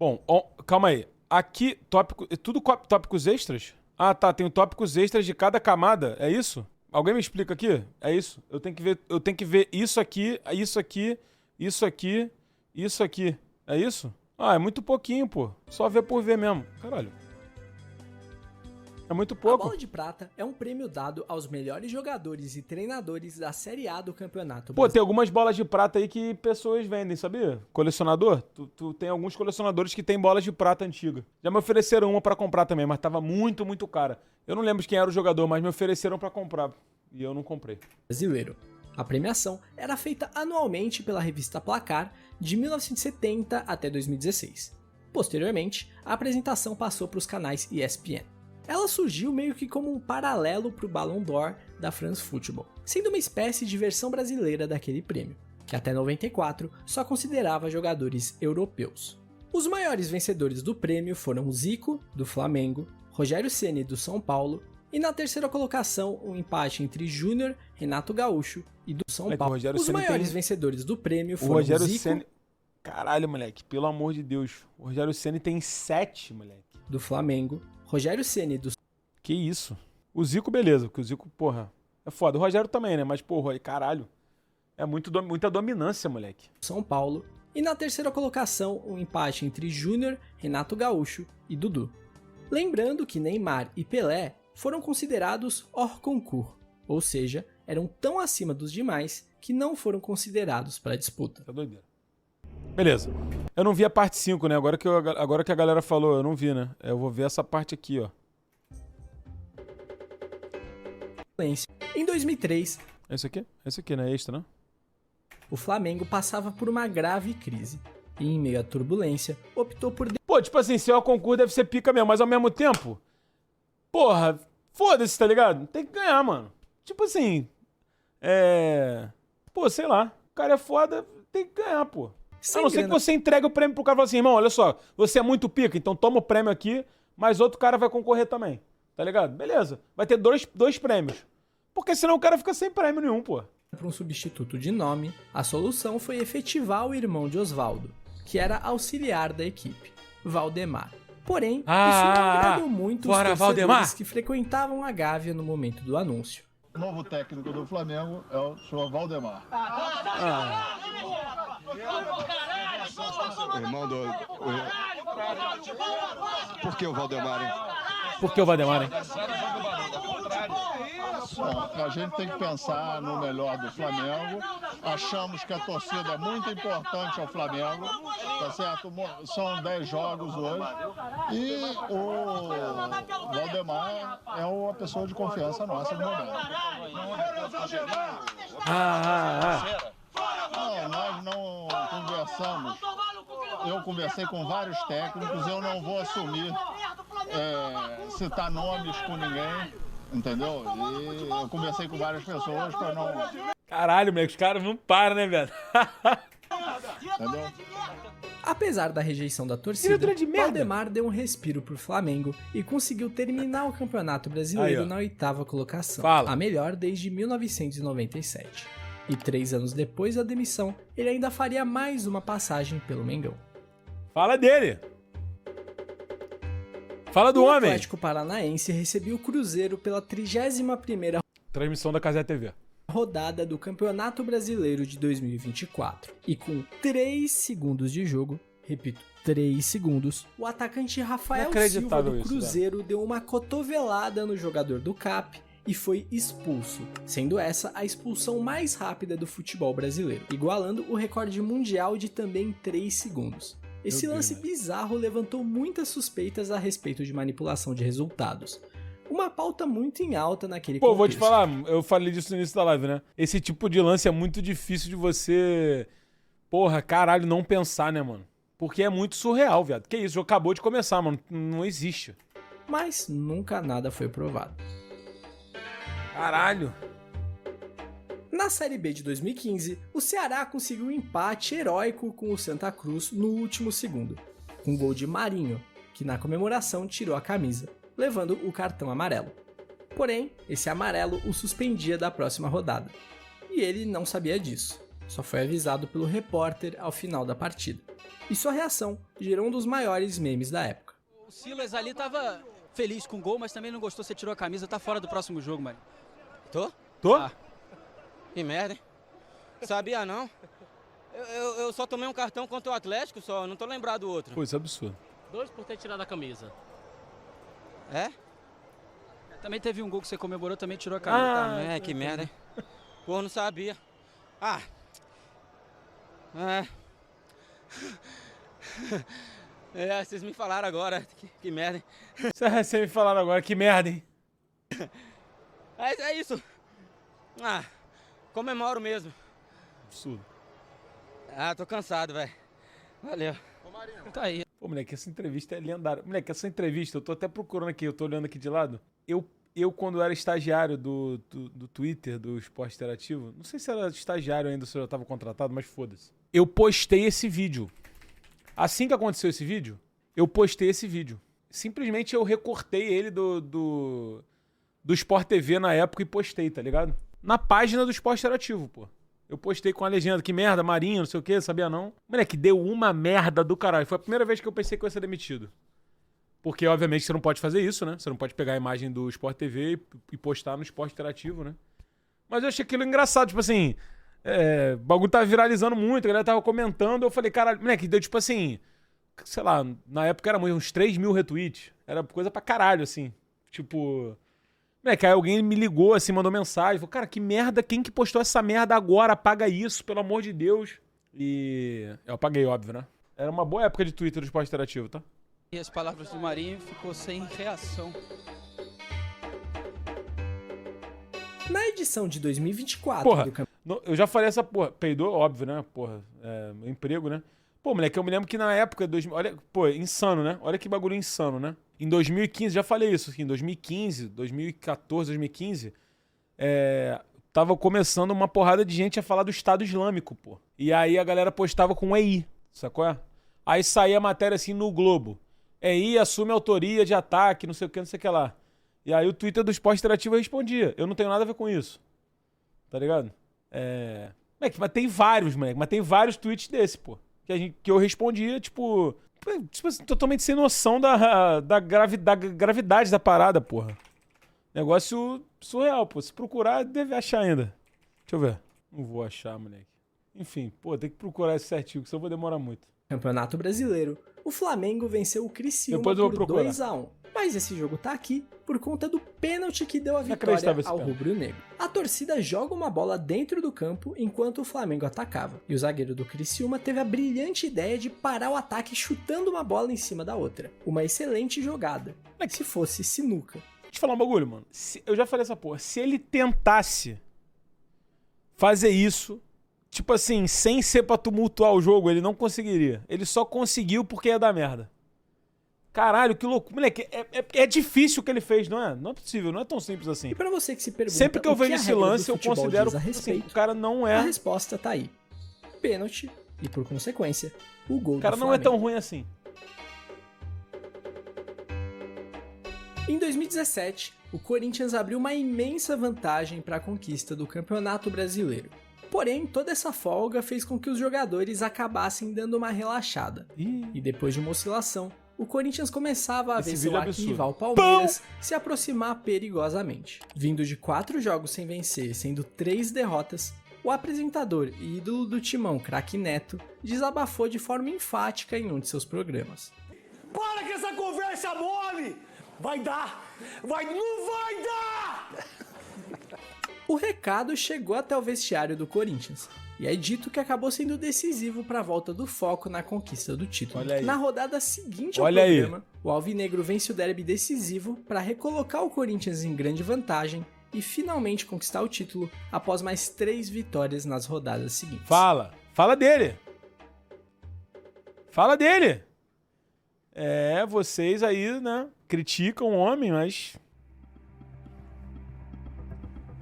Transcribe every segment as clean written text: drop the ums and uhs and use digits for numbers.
Bom, calma aí. Aqui, tópicos extras? Ah, tá. Tem tópicos extras de cada camada. É isso? Alguém me explica aqui? É isso? Eu tenho que ver isso aqui, isso aqui, isso aqui, isso aqui. É isso? Ah, é muito pouquinho, pô. Só ver por ver mesmo. Caralho. É muito pouco. A Bola de Prata é um prêmio dado aos melhores jogadores e treinadores da Série A do Campeonato Pô, tem algumas bolas de prata aí que pessoas vendem, sabia? Colecionador. Tu tem alguns colecionadores que tem bolas de prata antiga. Já me ofereceram uma pra comprar também, mas tava muito, muito cara. Eu não lembro de quem era o jogador, mas me ofereceram pra comprar. E eu não comprei. Brasileiro. A premiação era feita anualmente pela revista Placar de 1970 até 2016. Posteriormente, a apresentação passou para os canais ESPN. Ela surgiu meio que como um paralelo para o Ballon d'Or da France Football, sendo uma espécie de versão brasileira daquele prêmio, que até 94 só considerava jogadores europeus. Os maiores vencedores do prêmio foram o Zico, do Flamengo, Rogério Ceni, do São Paulo, e na terceira colocação um empate entre Júnior, Renato Gaúcho e do São Paulo. Os maiores vencedores do prêmio foram o Zico... Ceni... Caralho, moleque, pelo amor de Deus. O Rogério Ceni tem 7, moleque. Do Flamengo, Rogério Ceni do... Que isso? O Zico, beleza, porque o Zico, porra, é foda. O Rogério também, né? Mas, porra, caralho. É muita dominância, moleque. São Paulo. E na terceira colocação, um empate entre Júnior, Renato Gaúcho e Dudu. Lembrando que Neymar e Pelé foram considerados hors concours, ou seja, eram tão acima dos demais que não foram considerados para a disputa. Tá doideira. Beleza. Eu não vi a parte 5, né? Agora que a galera falou, eu não vi, né? Eu vou ver essa parte aqui, ó. Em 2003... Esse aqui, né? Extra, né? O Flamengo passava por uma grave crise. E em meio à turbulência, optou por... Pô, tipo assim, se é o concurso deve ser pica mesmo, mas ao mesmo tempo... Porra, foda-se, tá ligado? Tem que ganhar, mano. Tipo assim... Pô, sei lá. O cara é foda, tem que ganhar, pô. A não ser que você entregue o prêmio pro cara e fala assim, irmão, olha só, você é muito pica, então toma o prêmio aqui, mas outro cara vai concorrer também. Tá ligado? Beleza. Vai ter dois prêmios. Porque senão o cara fica sem prêmio nenhum, pô. Para um substituto de nome, a solução foi efetivar o irmão de Osvaldo, que era auxiliar da equipe, Valdemar. Porém, isso não agradou muito os torcedores que frequentavam a Gávea no momento do anúncio. O novo técnico do Flamengo é o senhor Valdemar. O irmão do... Por que o Valdemar, hein? Por que o Valdemar, hein? A gente tem que pensar no melhor do Flamengo. Achamos que a torcida é muito importante ao Flamengo, tá certo? São 10 jogos hoje. E o Valdemar é uma pessoa de confiança nossa no momento. Não, nós não conversamos. Eu conversei com vários técnicos, eu não vou assumir, citar nomes com ninguém. Entendeu? E eu conversei com várias pessoas pra não... Caralho, moleque, os caras não param, né, velho? Entendeu? Apesar da rejeição da torcida, Valdemar deu um respiro pro Flamengo e conseguiu terminar o Campeonato Brasileiro na 8ª colocação, a melhor desde 1997. E 3 anos depois da demissão, ele ainda faria mais uma passagem pelo Mengão. Fala dele! Fala do homem! O Atlético Paranaense recebeu o Cruzeiro pela 31ª transmissão da Cazé TV. Rodada do Campeonato Brasileiro de 2024. E com 3 segundos de jogo, repito, 3 segundos, o atacante Rafael Silva do Cruzeiro deu uma cotovelada no jogador do CAP e foi expulso, sendo essa a expulsão mais rápida do futebol brasileiro, igualando o recorde mundial de também 3 segundos. Esse lance bizarro levantou muitas suspeitas a respeito de manipulação de resultados. Uma pauta muito em alta naquele contexto. Pô, vou te falar, eu falei disso no início da live, né? Esse tipo de lance é muito difícil de você... Porra, caralho, não pensar, né, mano? Porque é muito surreal, viado. Que isso, acabou de começar, mano. Não existe. Mas nunca nada foi provado. Caralho. Na Série B de 2015, o Ceará conseguiu um empate heróico com o Santa Cruz no último segundo, com gol de Marinho, que na comemoração tirou a camisa, levando o cartão amarelo. Porém, esse amarelo o suspendia da próxima rodada, e ele não sabia disso. só foi avisado pelo repórter ao final da partida. E sua reação gerou um dos maiores memes da época. O Silas ali tava feliz com o gol, mas também não gostou, você tirou a camisa, tá fora do próximo jogo, mano. Tô? Ah. Que merda, hein? Sabia não? Eu só tomei um cartão contra o Atlético, só, não tô lembrado do outro. Pô, isso é absurdo. 2 por ter tirado a camisa. É? Também teve um gol que você comemorou, também tirou a camisa. Que merda, hein? Pô, não sabia. Ah. Vocês me falaram agora. Que merda, hein? Vocês me falaram agora, que merda, hein? É isso. Comemoro mesmo. Absurdo. Tô cansado, velho. Valeu. Tá aí. Pô, moleque, essa entrevista é lendária. Moleque, essa entrevista, eu tô até procurando aqui, eu tô olhando aqui de lado. Eu quando era estagiário do Twitter, do Esporte Interativo, não sei se era estagiário ainda, se eu já tava contratado, mas foda-se. Eu postei esse vídeo. Assim que aconteceu esse vídeo, eu postei esse vídeo. Simplesmente eu recortei ele do Sport TV na época e postei, tá ligado? Na página do Esporte Interativo, pô. Eu postei com a legenda, que merda, Marinho, não sei o que, sabia não? Moleque, deu uma merda do caralho. Foi a primeira vez que eu pensei que eu ia ser demitido. Porque, obviamente, você não pode fazer isso, né? Você não pode pegar a imagem do Sport TV e postar no Esporte Interativo, né? Mas eu achei aquilo engraçado, tipo assim... o bagulho tava viralizando muito, a galera tava comentando, eu falei, caralho, moleque, deu tipo assim... Sei lá, na época era uns 3 mil retweets. Era coisa pra caralho, assim. Tipo... Moleque, aí alguém me ligou, assim, mandou mensagem. Falou, cara, que merda, quem que postou essa merda agora? Apaga isso, pelo amor de Deus. E... eu apaguei, óbvio, né? Era uma boa época de Twitter do Esporte Interativo, tá? E as palavras do Marinho ficou sem reação. Na edição de 2024 Porra, do campeonato... eu já falei essa porra. Peidou, óbvio, né? Porra, meu emprego, né? Pô, moleque, eu me lembro que na época... olha, pô, insano, né? Olha que bagulho insano, né? Em 2015, já falei isso, em 2015, 2014, 2015, tava começando uma porrada de gente a falar do Estado Islâmico, pô. E aí a galera postava com EI, sacou? Aí saía a matéria assim no Globo. EI assume autoria de ataque, não sei o que, não sei o que lá. E aí o Twitter do Esporte Interativo respondia, eu não tenho nada a ver com isso. Tá ligado? Moleque, mas tem vários, moleque, mas tem vários tweets desse, pô. Que eu respondia, tipo assim, totalmente sem noção da gravidade da parada, porra. Negócio surreal, pô. Se procurar, deve achar ainda. Deixa eu ver. Não vou achar, moleque. Enfim, pô, tem que procurar esse certinho, que senão eu vou demorar muito. Campeonato Brasileiro, o Flamengo venceu o Criciúma por 2-1. Mas esse jogo tá aqui por conta do pênalti que deu a vitória ao rubro-negro. A torcida joga uma bola dentro do campo enquanto o Flamengo atacava. E o zagueiro do Criciúma teve a brilhante ideia de parar o ataque chutando uma bola em cima da outra. Uma excelente jogada. Mas se fosse sinuca. Deixa eu te falar um bagulho, mano. Eu já falei essa porra. Se ele tentasse fazer isso, tipo assim, sem ser pra tumultuar o jogo, ele não conseguiria. Ele só conseguiu porque ia dar merda. Caralho, que louco. Moleque, é difícil o que ele fez, não é? Não é possível, não é tão simples assim. E pra você que se pergunta sempre que eu vejo esse lance, eu considero assim, o cara não é... A resposta tá aí. Pênalti e, por consequência, o gol do O cara não Flamengo. é tão ruim assim. Em 2017, o Corinthians abriu uma imensa vantagem para a conquista do Campeonato Brasileiro. Porém, toda essa folga fez com que os jogadores acabassem dando uma relaxada. E depois de uma oscilação, o Corinthians começava a ver seu arquirrival Palmeiras se aproximar perigosamente. Vindo de 4 jogos sem vencer, sendo 3 derrotas, o apresentador e ídolo do timão, craque Neto, desabafou de forma enfática em um de seus programas. Para com essa conversa mole! Vai dar! Não vai dar! O recado chegou até o vestiário do Corinthians, e é dito que acabou sendo decisivo para a volta do foco na conquista do título. Na rodada seguinte ao programa, o Alvinegro vence o derby decisivo para recolocar o Corinthians em grande vantagem e finalmente conquistar o título após mais 3 vitórias nas rodadas seguintes. Fala dele! Fala dele! Vocês aí, né, criticam o homem, mas...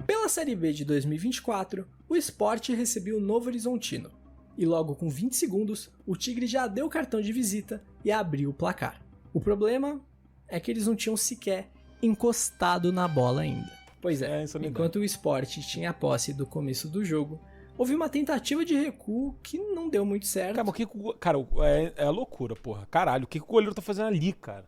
Pela Série B de 2024, o Sport recebeu o Novo Horizontino. E logo com 20 segundos, o Tigre já deu o cartão de visita e abriu o placar. O problema é que eles não tinham sequer encostado na bola ainda. Pois é, enquanto o Sport tinha a posse do começo do jogo, houve uma tentativa de recuo que não deu muito certo. Cara, mas cara, é loucura, porra. Caralho, o que o goleiro tá fazendo ali, cara?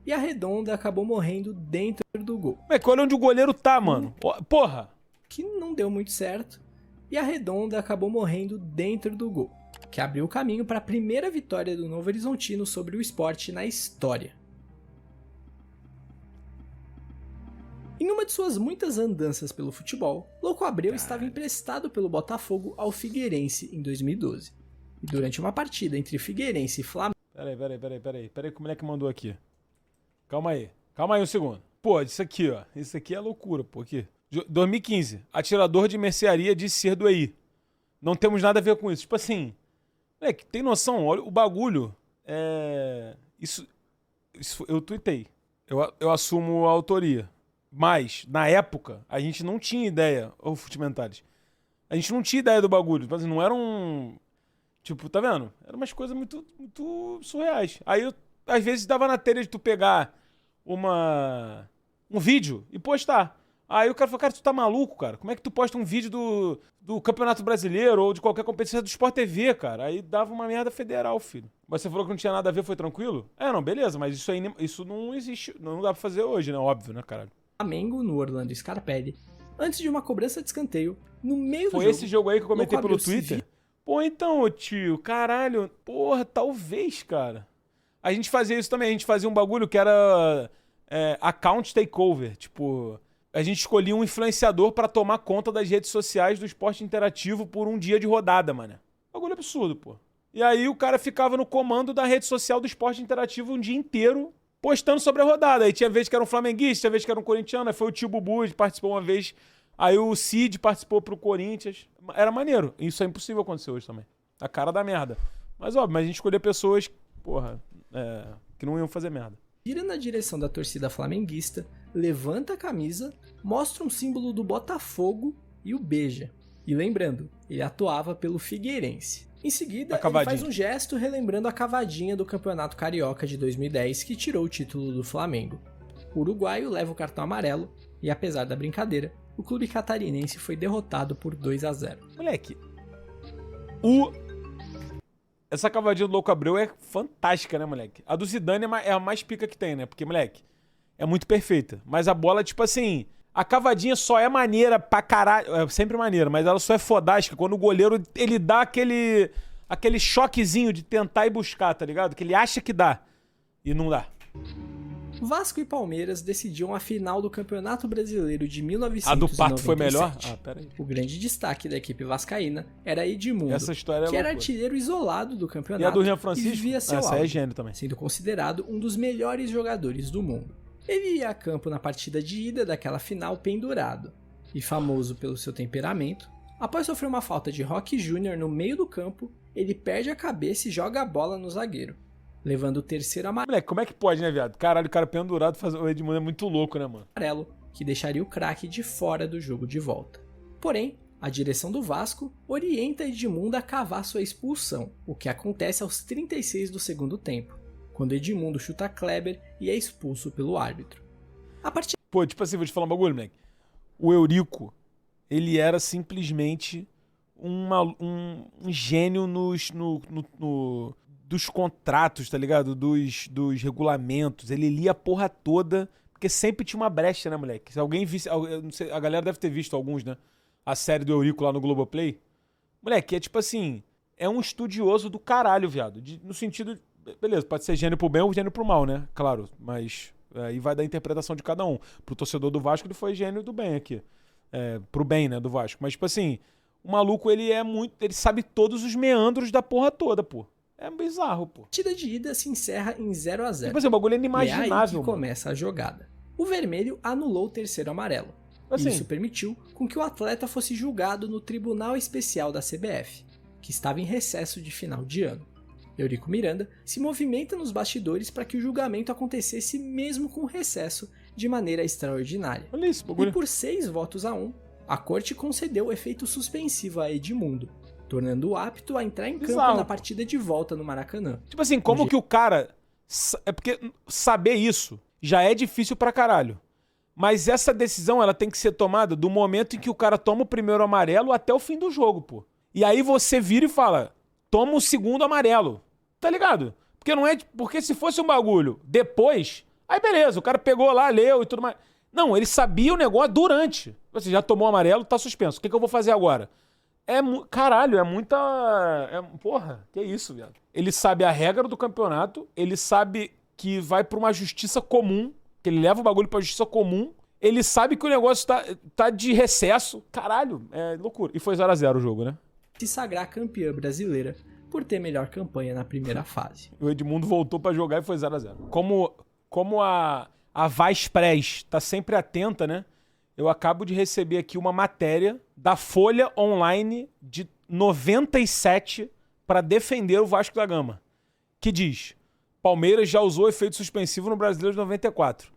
E a Redonda acabou morrendo dentro do gol. Olha onde o goleiro tá, mano. Porra! Que não deu muito certo. E a Redonda acabou morrendo dentro do gol, que abriu o caminho para a primeira vitória do Novo Horizontino sobre o Sport na história. Em uma de suas muitas andanças pelo futebol, Louco Abreu estava emprestado pelo Botafogo ao Figueirense em 2012. E durante uma partida entre Figueirense e Flamengo... Peraí, que o moleque mandou aqui. Calma aí um segundo. Pô, isso aqui, ó. Isso aqui é loucura, pô. Aqui. 2015. Atirador de mercearia de ser do EI. Não temos nada a ver com isso. Tipo assim... Moleque, tem noção? Olha, o bagulho... Isso eu tuitei. Eu assumo a autoria. Mas, na época, a gente não tinha ideia, ô Futimentares, a gente não tinha ideia do bagulho. Tipo assim, não era um... Tipo, tá vendo? Eram umas coisas muito, muito surreais. Aí, às vezes, dava na telha de tu pegar um vídeo e postar. Aí o cara falou, cara, tu tá maluco, cara? Como é que tu posta um vídeo do Campeonato Brasileiro ou de qualquer competição do Sport TV, cara? Aí dava uma merda federal, filho. Mas você falou que não tinha nada a ver, foi tranquilo? Não, beleza, mas isso não existe, não dá pra fazer hoje, né? Óbvio, né, caralho? Flamengo no Orlando Scarpelli, antes de uma cobrança de escanteio, no meio do jogo... Foi esse jogo aí que eu comentei pelo Twitter? Pô, então, tio, caralho, porra, talvez, cara. A gente fazia isso também, a gente fazia um bagulho que era account takeover, tipo... A gente escolhia um influenciador pra tomar conta das redes sociais do esporte interativo por um dia de rodada, mano. Bagulho absurdo, pô. E aí o cara ficava no comando da rede social do esporte interativo um dia inteiro, postando sobre a rodada. Aí tinha vez que era um flamenguista, tinha vez que era um corintiano, aí foi o tio Bubu que participou uma vez, aí o Cid participou pro Corinthians. Era maneiro. Isso é impossível acontecer hoje também. A cara da merda. Mas óbvio, a gente escolhia pessoas, porra, que não iam fazer merda. Vira na direção da torcida flamenguista, levanta a camisa, mostra um símbolo do Botafogo e o beija. E lembrando, ele atuava pelo Figueirense. Em seguida, ele faz um gesto relembrando a cavadinha do Campeonato Carioca de 2010 que tirou o título do Flamengo. O uruguaio leva o cartão amarelo e, apesar da brincadeira, o clube catarinense foi derrotado por 2-0. Moleque, essa cavadinha do Louco Abreu é fantástica, né, moleque? A do Zidane é a mais pica que tem, né? Porque, moleque, é muito perfeita. Mas a bola, tipo assim... A cavadinha só é maneira pra caralho. É sempre maneira, mas ela só é fodástica quando o goleiro, ele dá aquele choquezinho de tentar ir buscar, tá ligado? Que ele acha que dá e não dá. Vasco e Palmeiras decidiam a final do Campeonato Brasileiro de 1997. A do Pato foi melhor? Pera aí. O grande destaque da equipe vascaína era Edmundo, essa história que era artilheiro isolado do campeonato e a do Rian Francisco? E vivia seu essa auge, é gênio também. sendo considerado um dos melhores jogadores do mundo. Ele ia a campo na partida de ida daquela final pendurado, e famoso pelo seu temperamento, após sofrer uma falta de Roque Júnior no meio do campo, ele perde a cabeça e joga a bola no zagueiro, levando o terceiro amarelo. Moleque, como é que pode, né, viado? Caralho, o cara pendurado, o Edmundo é muito louco, né, mano? Que deixaria o craque de fora do jogo de volta. Porém, a direção do Vasco orienta Edmundo a cavar sua expulsão, o que acontece aos 36 do segundo tempo, quando Edmundo chuta Kleber e é expulso pelo árbitro. Pô, tipo assim, vou te falar um bagulho, moleque. O Eurico, ele era simplesmente um gênio dos contratos, tá ligado? Dos regulamentos. Ele lia a porra toda, porque sempre tinha uma brecha, né, moleque? Se alguém visse... Não sei, a galera deve ter visto alguns, né? A série do Eurico lá no Globoplay. Moleque, é tipo assim... É um estudioso do caralho, viado. No sentido... Beleza, pode ser gênio pro bem ou gênio pro mal, né? Claro, mas aí vai da interpretação de cada um. Pro torcedor do Vasco, ele foi gênio do bem aqui. Pro bem, né, do Vasco. Mas, tipo assim, o maluco, ele sabe todos os meandros da porra toda, pô. É bizarro, pô. A partida de ida se encerra em 0-0. Tipo assim, o bagulho é inimaginável, e é aí que mano. começa a jogada. O vermelho anulou o terceiro amarelo. Assim, isso permitiu com que o atleta fosse julgado no Tribunal Especial da CBF, que estava em recesso de final de ano. Eurico Miranda se movimenta nos bastidores para que o julgamento acontecesse mesmo com recesso de maneira extraordinária. Olha isso, bagulho. E por 6-1, a corte concedeu o efeito suspensivo a Edmundo, tornando-o apto a entrar em campo na partida de volta no Maracanã. Tipo assim, como que o cara... É porque saber isso já é difícil pra caralho. Mas essa decisão, ela tem que ser tomada do momento em que o cara toma o primeiro amarelo até o fim do jogo, pô. E aí você vira e fala, toma o segundo amarelo. Tá ligado? Porque não é... Porque se fosse um bagulho depois, aí beleza, o cara pegou lá, leu e tudo mais. Não, ele sabia o negócio durante. Você já tomou amarelo, tá suspenso. O que eu vou fazer agora? Caralho, é muita... Porra, que isso, viado. Ele sabe a regra do campeonato, ele sabe que vai pra uma justiça comum, que ele leva o bagulho pra justiça comum, ele sabe que o negócio tá de recesso. Caralho, é loucura. E foi 0x0 o jogo, né? Se sagrar campeã brasileira por ter melhor campanha na primeira fase. O Edmundo voltou pra jogar e foi 0x0. Como a Vaz Press tá sempre atenta, né? Eu acabo de receber aqui uma matéria da Folha Online de 97 para defender o Vasco da Gama, que diz: Palmeiras já usou efeito suspensivo no Brasileiro de 94.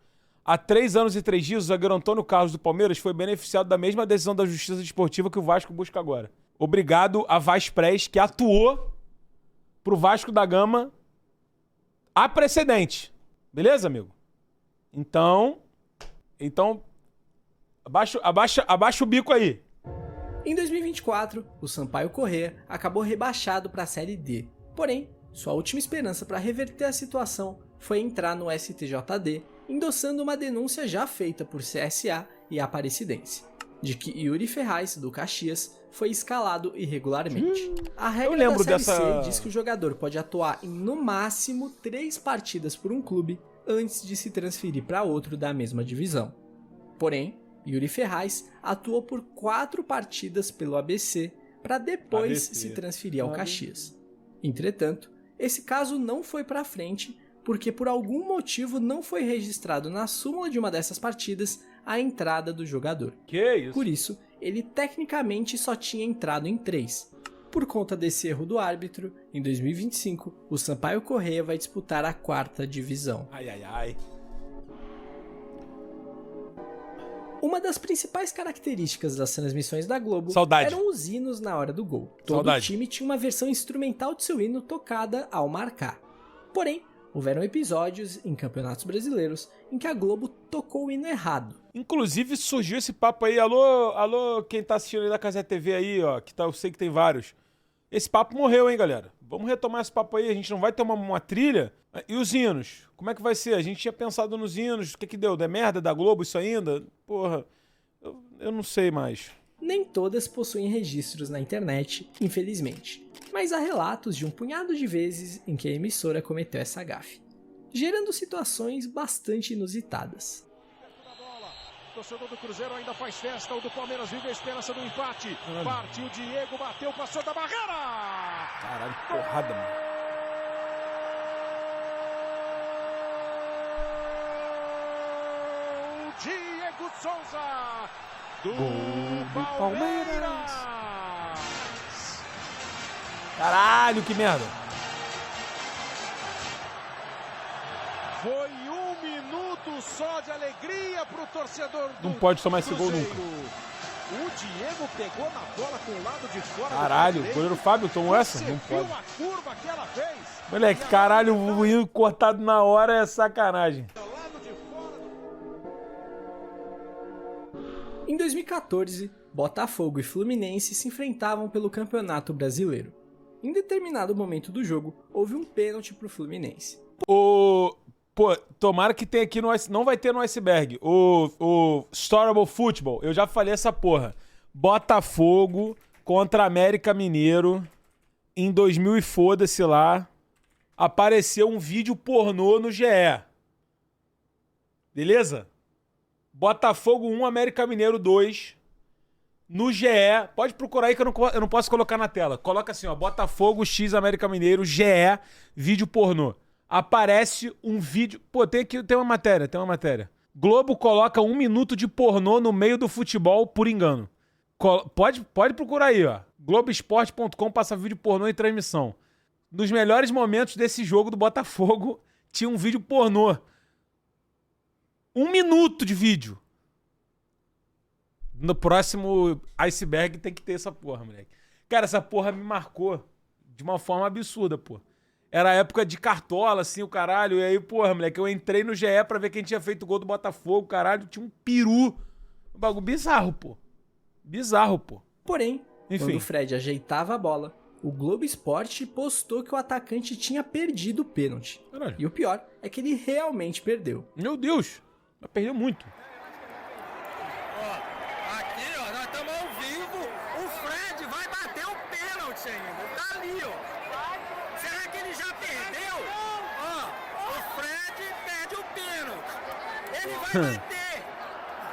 Há 3 anos e 3 dias, o zagueiro Antônio Carlos do Palmeiras foi beneficiado da mesma decisão da Justiça Desportiva que o Vasco busca agora. Obrigado a Vaz Press, que atuou pro Vasco da Gama a precedente. Beleza, amigo? Então abaixa o bico aí. Em 2024, o Sampaio Corrêa acabou rebaixado para a Série D. Porém, sua última esperança para reverter a situação foi entrar no STJD, endossando uma denúncia já feita por CSA e Aparecidense, de que Yuri Ferraz, do Caxias, foi escalado irregularmente. A regra da Série C diz que o jogador pode atuar em, no máximo, 3 partidas por um clube antes de se transferir para outro da mesma divisão. Porém, Yuri Ferraz atuou por 4 partidas pelo ABC para depois se transferir ao Caxias. Entretanto, esse caso não foi para frente porque por algum motivo não foi registrado na súmula de uma dessas partidas a entrada do jogador. Que isso? Por isso, ele tecnicamente só tinha entrado em 3. Por conta desse erro do árbitro, em 2025, o Sampaio Corrêa vai disputar a 4ª divisão. Ai. Uma das principais características das transmissões da Globo eram os hinos na hora do gol. Todo time tinha uma versão instrumental de seu hino tocada ao marcar. Porém, houveram episódios em campeonatos brasileiros em que a Globo tocou o hino errado. Inclusive surgiu esse papo aí, alô, quem tá assistindo aí da Casé TV aí, ó, que tá, eu sei que tem vários. Esse papo morreu, hein, galera? Vamos retomar esse papo aí, a gente não vai ter uma trilha? E os hinos? Como é que vai ser? A gente tinha pensado nos hinos, o que deu? Deu merda da Globo isso ainda? Porra, eu não sei mais. Nem todas possuem registros na internet, infelizmente. Mas há relatos de um punhado de vezes em que a emissora cometeu essa gafe, gerando situações bastante inusitadas. O torcedor do Cruzeiro ainda faz festa, o do Palmeiras vive a esperança do empate. Partiu o Diego, bateu, passou da barreira! Caralho, que porrada, mano. Diego Souza, do Palmeiras. Caralho, que merda. Foi 1 minuto só de alegria pro torcedor do Não pode tomar esse gol Cruzeiro. nunca. O Diego pegou na bola com o lado de fora. Caralho, o goleiro Fábio tomou essa? Não pode. A curva que ela fez. Moleque, caralho, o hino cortado na hora é sacanagem. Em 2014, Botafogo e Fluminense se enfrentavam pelo Campeonato Brasileiro. Em determinado momento do jogo, houve um pênalti pro Fluminense. Pô, tomara que tenha aqui no... Não vai ter no iceberg. O Storable Football. Eu já falei essa porra. Botafogo contra América Mineiro. Em 2000 e foda-se lá. Apareceu um vídeo pornô no GE. Beleza? Botafogo 1, América Mineiro 2. No GE. Pode procurar aí que eu não posso colocar na tela. Coloca assim, ó. Botafogo X América Mineiro GE. Vídeo pornô. Aparece um vídeo... Pô, tem uma matéria. Globo coloca 1 minuto de pornô no meio do futebol por engano. Pode procurar aí, ó. Globoesporte.com passa vídeo pornô em transmissão. Nos melhores momentos desse jogo do Botafogo, tinha um vídeo pornô. 1 minuto de vídeo. No próximo iceberg tem que ter essa porra, moleque. Cara, essa porra me marcou de uma forma absurda, pô. Era a época de cartola, assim, o caralho. E aí, porra, moleque, eu entrei no GE pra ver quem tinha feito o gol do Botafogo, caralho. Tinha um peru. Um bagulho bizarro, pô. Bizarro, pô. Porém, Enfim. quando o Fred ajeitava a bola, o Globo Esporte postou que o atacante tinha perdido o pênalti. Caralho. E o pior é que ele realmente perdeu. Meu Deus. Mas perdeu muito. Aqui, ó, nós estamos ao vivo. O Fred vai bater o pênalti ainda. Tá ali, ó. Será que ele já perdeu? Ó, o Fred perde o pênalti. Ele vai bater.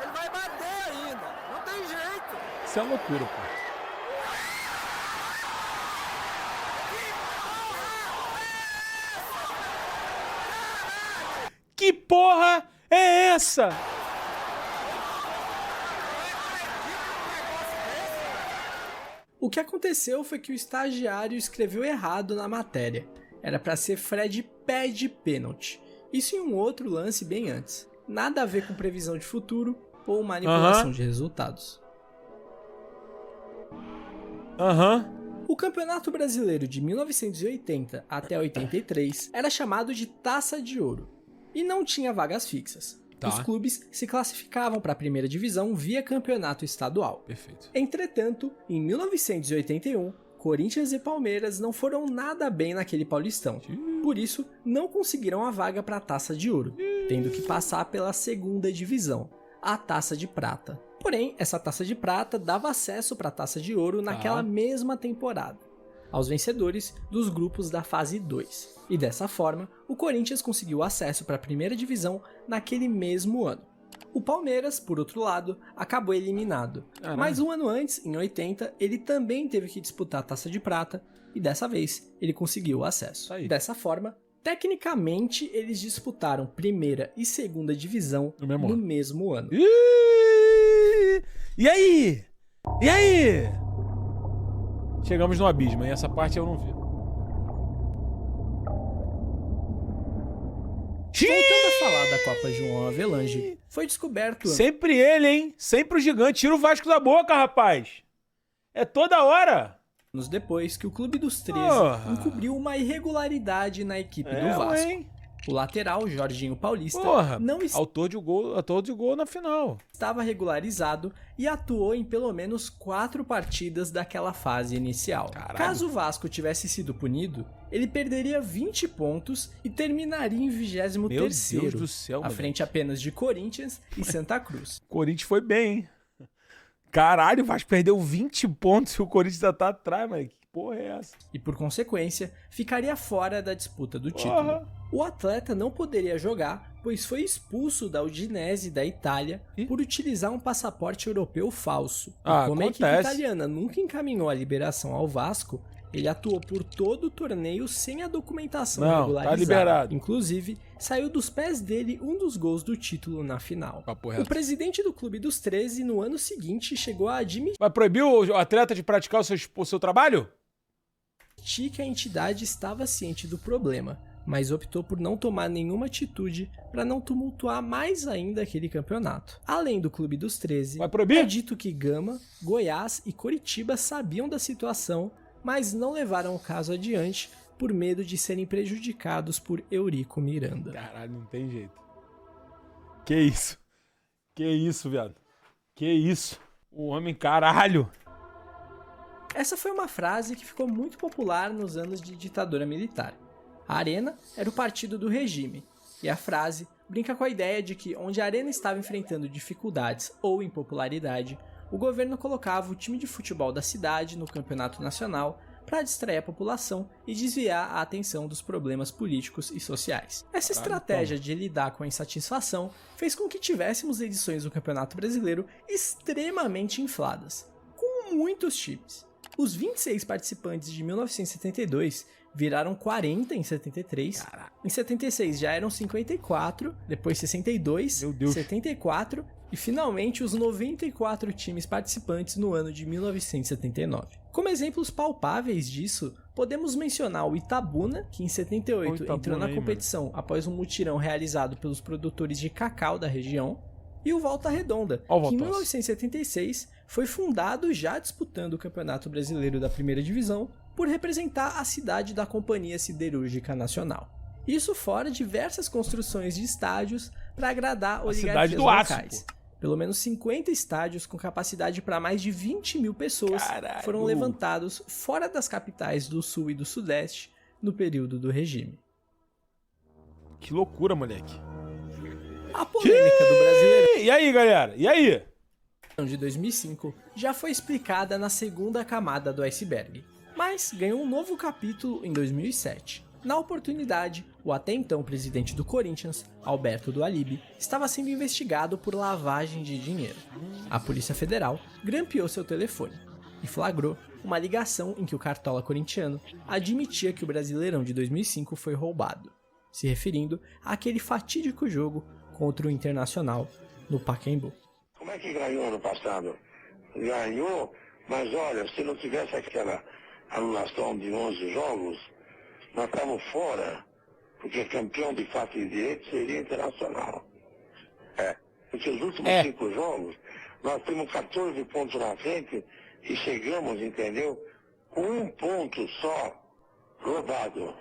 Ele vai bater ainda. Não tem jeito. Isso é uma loucura, pô. Que porra é essa? O que aconteceu foi que o estagiário escreveu errado na matéria. Era para ser Fred pede pênalti. Isso em um outro lance bem antes. Nada a ver com previsão de futuro ou manipulação de resultados. O Campeonato Brasileiro de 1980 até 83 era chamado de Taça de Ouro e não tinha vagas fixas. Tá. Os clubes se classificavam para a primeira divisão via campeonato estadual. Perfeito. Entretanto, em 1981, Corinthians e Palmeiras não foram nada bem naquele Paulistão. Por isso, não conseguiram a vaga para a Taça de Ouro, tendo que passar pela segunda divisão, a Taça de Prata. Porém, essa Taça de Prata dava acesso para a Taça de Ouro naquela mesma temporada, aos vencedores dos grupos da fase 2. E dessa forma, o Corinthians conseguiu acesso para a primeira divisão naquele mesmo ano. O Palmeiras, por outro lado, acabou eliminado. Mas um ano antes, em 80, ele também teve que disputar a Taça de Prata e dessa vez ele conseguiu o acesso. Dessa forma, tecnicamente eles disputaram primeira e segunda divisão no mesmo ano. E aí? E aí? Chegamos no abismo, e essa parte eu não vi. Voltando a falar da Copa João Avelange, foi descoberto... Sempre ele, hein? Sempre o gigante. Tira o Vasco da boca, rapaz. É toda hora. Anos depois que o Clube dos 13 encobriu uma irregularidade na equipe do Vasco. O lateral, Jorginho Paulista, não autor de gol na final. Estava regularizado e atuou em pelo menos 4 partidas daquela fase inicial. Caralho. Caso o Vasco tivesse sido punido, ele perderia 20 pontos e terminaria em 23º, Meu Deus do céu, à frente apenas de Corinthians e Santa Cruz. Corinthians foi bem, hein? Caralho, o Vasco perdeu 20 pontos e o Corinthians ainda tá atrás, mas que porra é essa? E por consequência, ficaria fora da disputa do título. O atleta não poderia jogar, pois foi expulso da Udinese da Itália por utilizar um passaporte europeu falso. E como a equipe italiana nunca encaminhou a liberação ao Vasco, ele atuou por todo o torneio sem a documentação regularizada. Tá liberado. Inclusive, saiu dos pés dele um dos gols do título na final. O presidente do Clube dos 13, no ano seguinte, chegou a admitir... Vai proibir o atleta de praticar o seu trabalho? Que a entidade estava ciente do problema, mas optou por não tomar nenhuma atitude para não tumultuar mais ainda aquele campeonato. Além do Clube dos 13, é dito que Gama, Goiás e Coritiba sabiam da situação, mas não levaram o caso adiante por medo de serem prejudicados por Eurico Miranda. Caralho, não tem jeito. Que isso? Que isso, viado? Que isso? O homem, caralho! Essa foi uma frase que ficou muito popular nos anos de ditadura militar. A Arena era o partido do regime, e a frase brinca com a ideia de que onde a Arena estava enfrentando dificuldades ou impopularidade, o governo colocava o time de futebol da cidade no campeonato nacional para distrair a população e desviar a atenção dos problemas políticos e sociais. Essa estratégia de lidar com a insatisfação fez com que tivéssemos edições do Campeonato Brasileiro extremamente infladas, com muitos times. Os 26 participantes de 1972 viraram 40 em 73, em 76 já eram 54, depois 62, 74 e finalmente os 94 times participantes no ano de 1979. Como exemplos palpáveis disso, podemos mencionar o Itabuna, que em 78 entrou na competição após um mutirão realizado pelos produtores de cacau da região, e o Volta Redonda, que em 1976 foi fundado já disputando o Campeonato Brasileiro da Primeira Divisão por representar a cidade da Companhia Siderúrgica Nacional. Isso fora diversas construções de estádios para agradar oligarquias locais. Pelo menos 50 estádios com capacidade para mais de 20 mil pessoas foram levantados fora das capitais do Sul e do Sudeste no período do regime. Que loucura, moleque. A polêmica do brasileiro... E aí, galera? E aí? ...de 2005 já foi explicada na segunda camada do iceberg, mas ganhou um novo capítulo em 2007. Na oportunidade, o até então presidente do Corinthians, Alberto do Alibe, estava sendo investigado por lavagem de dinheiro. A Polícia Federal grampeou seu telefone e flagrou uma ligação em que o cartola corintiano admitia que o Brasileirão de 2005 foi roubado, se referindo àquele fatídico jogo contra o Internacional no Pacaembu. Como é que ganhou ano passado? Ganhou, mas olha, se não tivesse aquela anulação de 11 jogos, nós estamos fora, porque campeão de fato e direito seria Internacional. Porque os últimos 5 jogos, nós temos 14 pontos na frente e chegamos, entendeu? Com 1 ponto só roubado.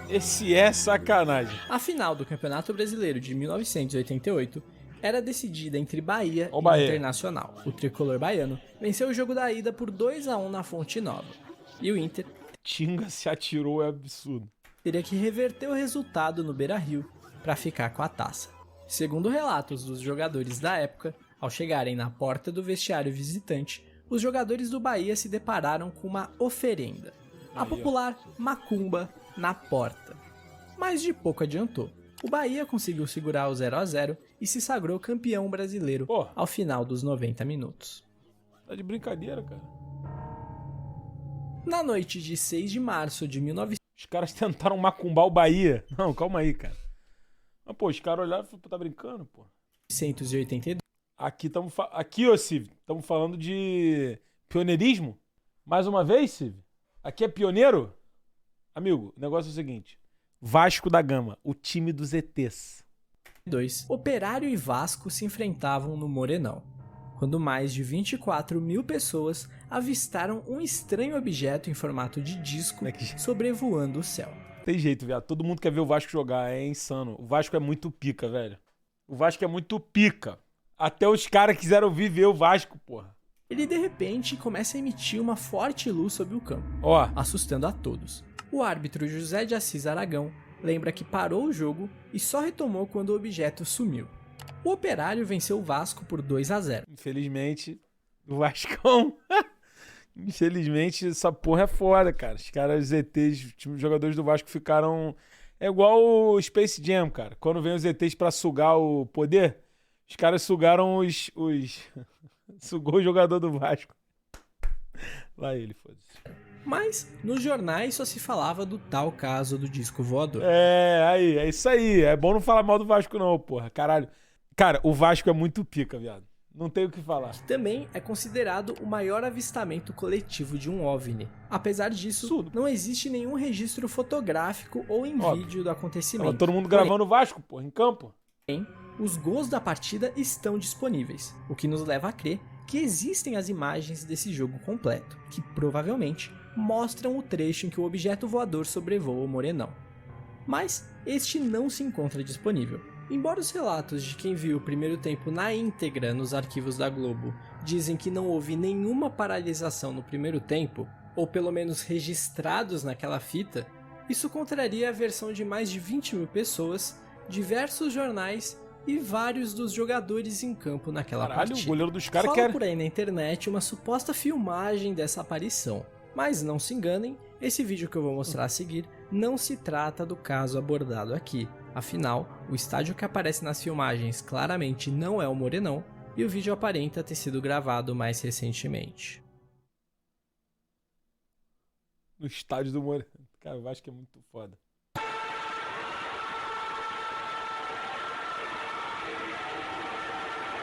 Esse é sacanagem. A final do Campeonato Brasileiro de 1988 era decidida entre Bahia e Bahia. Internacional. O tricolor baiano venceu o jogo da ida por 2-1 na Fonte Nova. E o Inter Tinga se atirou, é absurdo. teria que reverter o resultado no Beira-Rio para ficar com a taça. Segundo relatos dos jogadores da época, ao chegarem na porta do vestiário visitante, os jogadores do Bahia se depararam com uma oferenda, a popular macumba na porta. Mas de pouco adiantou. O Bahia conseguiu segurar o 0-0 e se sagrou campeão brasileiro ao final dos 90 minutos. Tá de brincadeira, cara. Na noite de 6 de março de 1900... Os caras tentaram macumbar o Bahia. Não, calma aí, cara. Mas, pô, os caras olharam e falaram, tá brincando, pô. 1982. Aqui, ô, Civ, estamos falando de pioneirismo. Mais uma vez, Civ? Aqui é pioneiro? Amigo, o negócio é o seguinte. Vasco da Gama, o time dos ETs. Operário e Vasco se enfrentavam no Morenão, quando mais de 24 mil pessoas avistaram um estranho objeto em formato de disco sobrevoando o céu. Tem jeito, viado. Todo mundo quer ver o Vasco jogar. É insano. O Vasco é muito pica, velho. O Vasco é muito pica. Até os caras quiseram vir ver o Vasco, porra. Ele, de repente, começa a emitir uma forte luz sobre o campo, assustando a todos. O árbitro José de Assis Aragão lembra que parou o jogo e só retomou quando o objeto sumiu. O Operário venceu o Vasco por 2-0. Infelizmente, o Vascão... Infelizmente, essa porra é foda, cara. Os caras, os ETs, os jogadores do Vasco ficaram... É igual o Space Jam, cara. Quando vem os ETs pra sugar o poder, os caras sugaram os... Sugou o jogador do Vasco. Lá ele, foda-se. Mas, nos jornais só se falava do tal caso do disco voador. É isso aí. É bom não falar mal do Vasco não, porra. Caralho. Cara, o Vasco é muito pica, viado. Não tem o que falar. Que também é considerado o maior avistamento coletivo de um OVNI. Apesar disso, não existe nenhum registro fotográfico ou em vídeo do acontecimento. Tava todo mundo gravando o Vasco, porra, em campo. Os gols da partida estão disponíveis, o que nos leva a crer que existem as imagens desse jogo completo, que provavelmente mostram o trecho em que o objeto voador sobrevoa o Morenão. Mas este não se encontra disponível. Embora os relatos de quem viu o primeiro tempo na íntegra nos arquivos da Globo dizem que não houve nenhuma paralisação no primeiro tempo, ou pelo menos registrados naquela fita, isso contraria a versão de mais de 20 mil pessoas, diversos jornais e vários dos jogadores em campo naquela partida. O goleiro dos caras Fala por aí na internet uma suposta filmagem dessa aparição. Mas não se enganem, esse vídeo que eu vou mostrar a seguir não se trata do caso abordado aqui. Afinal, o estádio que aparece nas filmagens claramente não é o Morenão e o vídeo aparenta ter sido gravado mais recentemente. No estádio do Morenão. Cara, eu acho que é muito foda.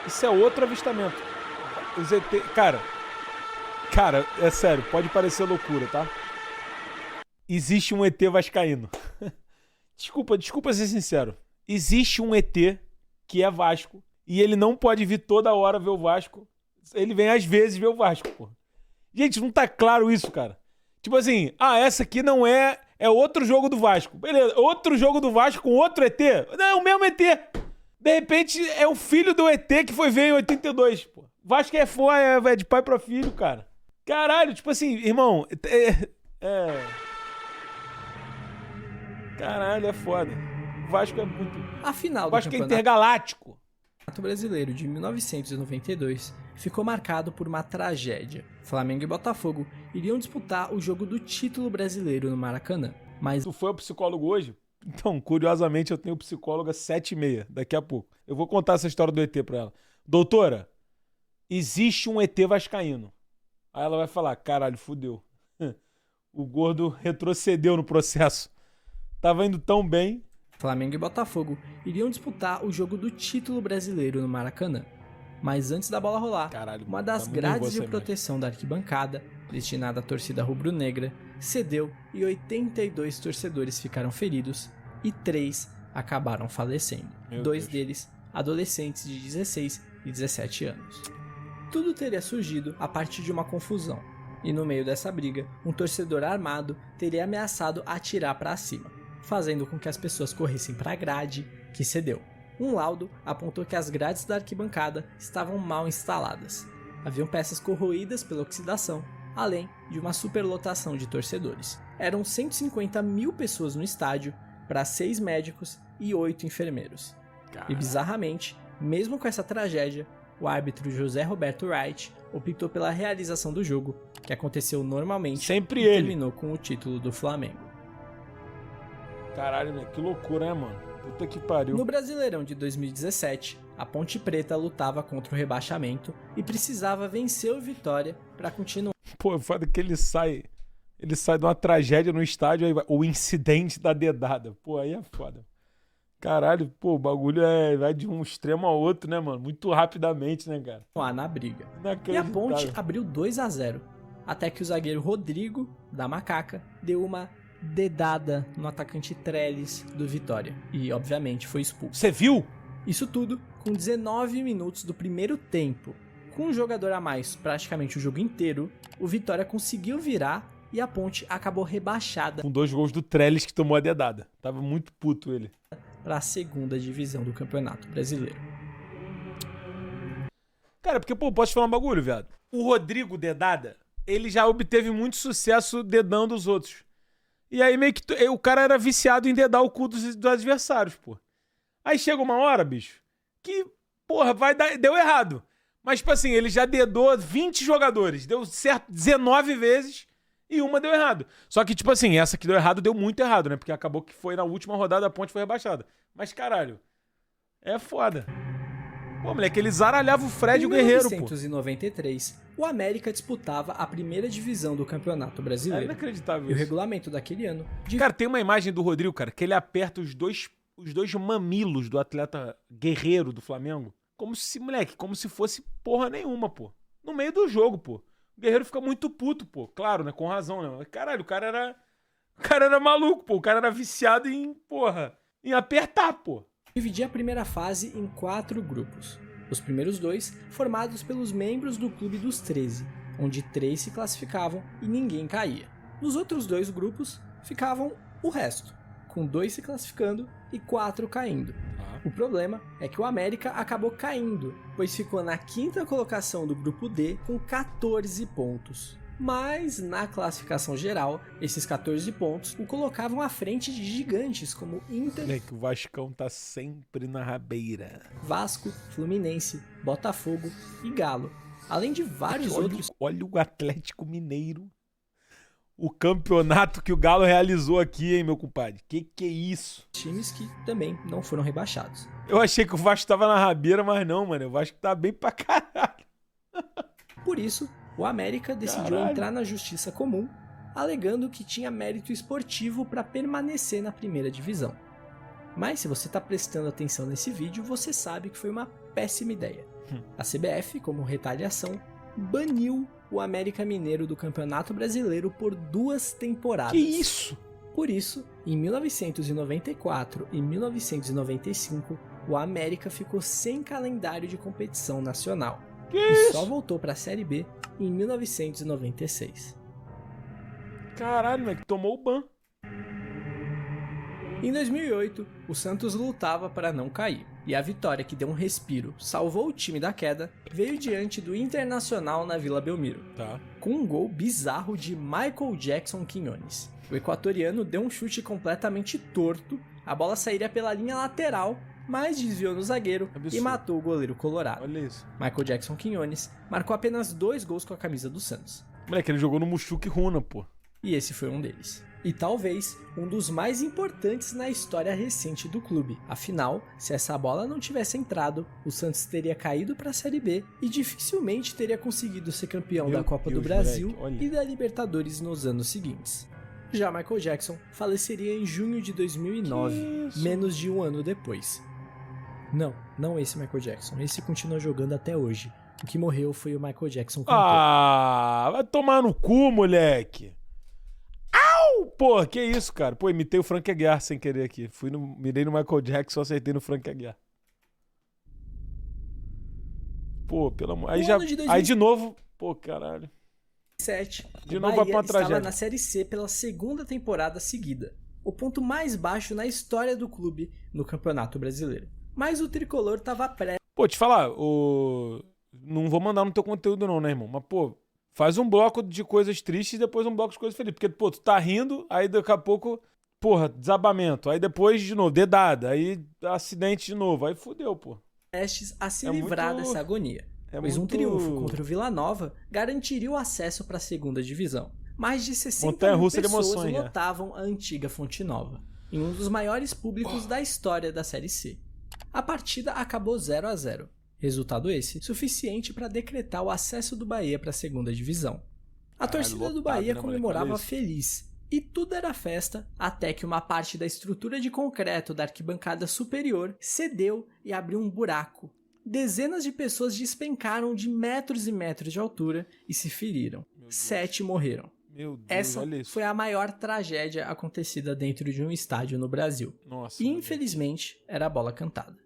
Isso é outro avistamento. Os ET... Cara, é sério, pode parecer loucura, tá? Existe um ET vascaíno. Desculpa ser sincero. Existe um ET que é Vasco e ele não pode vir toda hora ver o Vasco. Ele vem às vezes ver o Vasco, pô. Gente, não tá claro isso, cara. Tipo assim, essa aqui não é... É outro jogo do Vasco. Beleza, outro jogo do Vasco com outro ET. Não, é o mesmo ET. De repente, é o filho do ET que foi ver em 82, pô. Vasco é de pai pra filho, cara. Caralho, tipo assim, irmão... Caralho, é foda. O Vasco é muito... A final do Vasco é intergaláctico. O Campeonato Brasileiro de 1992 ficou marcado por uma tragédia. Flamengo e Botafogo iriam disputar o jogo do título brasileiro no Maracanã. Mas Tu foi ao psicólogo hoje? Então, curiosamente, eu tenho psicóloga 7h30, daqui a pouco. Eu vou contar essa história do ET pra ela. Doutora, existe um ET vascaíno. Aí ela vai falar, caralho, fudeu. O gordo retrocedeu no processo. Tava indo tão bem. Flamengo e Botafogo iriam disputar o jogo do título brasileiro no Maracanã. Mas antes da bola rolar, uma das grades de proteção da arquibancada, destinada à torcida rubro-negra, cedeu e 82 torcedores ficaram feridos e 3 acabaram falecendo. Dois deles, adolescentes de 16 e 17 anos. Tudo teria surgido a partir de uma confusão. E no meio dessa briga, um torcedor armado teria ameaçado atirar para cima, fazendo com que as pessoas corressem para a grade, que cedeu. Um laudo apontou que as grades da arquibancada estavam mal instaladas. Haviam peças corroídas pela oxidação, além de uma superlotação de torcedores. Eram 150 mil pessoas no estádio, para 6 médicos e 8 enfermeiros. E bizarramente, mesmo com essa tragédia, o árbitro José Roberto Wright optou pela realização do jogo, que aconteceu normalmente e terminou com o título do Flamengo. Caralho, que loucura, né, mano? Puta que pariu. No Brasileirão de 2017, a Ponte Preta lutava contra o rebaixamento e precisava vencer o Vitória para continuar. Pô, foda que ele sai de uma tragédia no estádio, aí o incidente da dedada. Pô, aí é foda. Caralho, pô, o bagulho vai de um extremo ao outro, né, mano? Muito rapidamente, né, cara? Na briga. E a Ponte abriu 2-0, até que o zagueiro Rodrigo, da Macaca, deu uma dedada no atacante Trellis do Vitória. E, obviamente, foi expulso. Você viu? Isso tudo com 19 minutos do primeiro tempo. Com um jogador a mais praticamente o jogo inteiro, o Vitória conseguiu virar e a Ponte acabou rebaixada. Com 2 gols do Trellis que tomou a dedada. Tava muito puto ele. Para a segunda divisão do Campeonato Brasileiro. Cara, porque, pô, posso te falar um bagulho, viado? O Rodrigo Dedada, ele já obteve muito sucesso dedando os outros. E aí meio que o cara era viciado em dedar o cu dos adversários, pô. Aí chega uma hora, bicho, que, porra, deu errado. Mas, tipo assim, ele já dedou 20 jogadores, deu certo 19 vezes e uma deu errado. Só que, tipo assim, essa que deu errado, deu muito errado, né? Porque acabou que foi na última rodada, a Ponte foi rebaixada. Mas, caralho, é foda. Pô, moleque, ele zaralhava o Fred e o Guerreiro, pô. Em 1993, o América disputava a primeira divisão do Campeonato Brasileiro. É inacreditável isso. E o regulamento daquele ano... Cara, tem uma imagem do Rodrigo, cara, que ele aperta os dois mamilos do atleta Guerreiro do Flamengo. Como se fosse porra nenhuma, pô. No meio do jogo, pô. O Guerreiro fica muito puto, pô. Claro, né? Com razão, né? Mas, caralho, o cara era maluco, pô. O cara era viciado em apertar, pô. Dividia a primeira fase em 4 grupos. Os primeiros 2 formados pelos membros do Clube dos 13, onde 3 se classificavam e ninguém caía. Nos outros 2 grupos ficavam o resto, com 2 se classificando e 4 caindo. O problema é que o América acabou caindo, pois ficou na 5ª colocação do grupo D com 14 pontos. Mas na classificação geral, esses 14 pontos o colocavam à frente de gigantes como Inter... Moleque, o Vascão tá sempre na rabeira. Vasco, Fluminense, Botafogo e Galo, além de vários outros... Olha o Atlético Mineiro. O campeonato que o Galo realizou aqui, hein, meu compadre? Que é isso? Times que também não foram rebaixados. Eu achei que o Vasco tava na rabeira, mas não, mano. O Vasco tá bem pra caralho. Por isso, o América decidiu entrar na Justiça Comum, alegando que tinha mérito esportivo para permanecer na primeira divisão. Mas se você tá prestando atenção nesse vídeo, você sabe que foi uma péssima ideia. A CBF, como retaliação, baniu o América Mineiro do Campeonato Brasileiro por 2 temporadas. Que isso? Por isso, em 1994 e 1995, o América ficou sem calendário de competição nacional. E só voltou para a Série B em 1996. Caralho, moleque, tomou o ban. Em 2008, o Santos lutava para não cair, e a vitória que deu um respiro, salvou o time da queda, veio diante do Internacional na Vila Belmiro, com um gol bizarro de Michael Jackson Quinones. O equatoriano deu um chute completamente torto, a bola sairia pela linha lateral, mas desviou no zagueiro e matou o goleiro colorado. Olha isso. Michael Jackson Quinones marcou apenas 2 gols com a camisa do Santos. Moleque, ele jogou no Mushuc Runa, pô. E esse foi um deles. E talvez um dos mais importantes na história recente do clube. Afinal, se essa bola não tivesse entrado, o Santos teria caído para a Série B e dificilmente teria conseguido ser campeão da Copa do Brasil e da Libertadores nos anos seguintes. Já Michael Jackson faleceria em junho de 2009, menos de um ano depois. Não esse Michael Jackson, esse continua jogando até hoje. O que morreu foi o Michael Jackson cantor. Ah, vai tomar no cu, moleque. Au! Pô, que isso, cara? Pô, imitei o Frank Aguiar sem querer aqui. Mirei no Michael Jackson, acertei no Frank Aguiar. Pô, pelo amor... Aí de novo... Pô, caralho. De novo vai pra uma tragédia. Estava na Série C pela segunda temporada seguida. O ponto mais baixo na história do clube no Campeonato Brasileiro. Mas o tricolor tava Pô, te falar, não vou mandar no teu conteúdo não, né, irmão? Mas, pô, faz um bloco de coisas tristes e depois um bloco de coisas felizes. Porque, pô, tu tá rindo, aí daqui a pouco, porra, desabamento. Aí depois, de novo, dedada. Aí acidente de novo. Aí fudeu, pô. Prestes a se livrar dessa agonia. Pois um triunfo contra o Vila Nova garantiria o acesso para a segunda divisão. Mais de 60 mil pessoas lotavam a antiga Fonte Nova, em um dos maiores públicos da história da Série C. A partida acabou 0-0. Resultado esse, suficiente para decretar o acesso do Bahia para a segunda divisão. A torcida do Bahia comemorava feliz, e tudo era festa até que uma parte da estrutura de concreto da arquibancada superior cedeu e abriu um buraco. Dezenas de pessoas despencaram de metros e metros de altura e se feriram. 7 morreram. Meu Deus, essa foi a maior tragédia acontecida dentro de um estádio no Brasil. Nossa, e infelizmente era a bola cantada.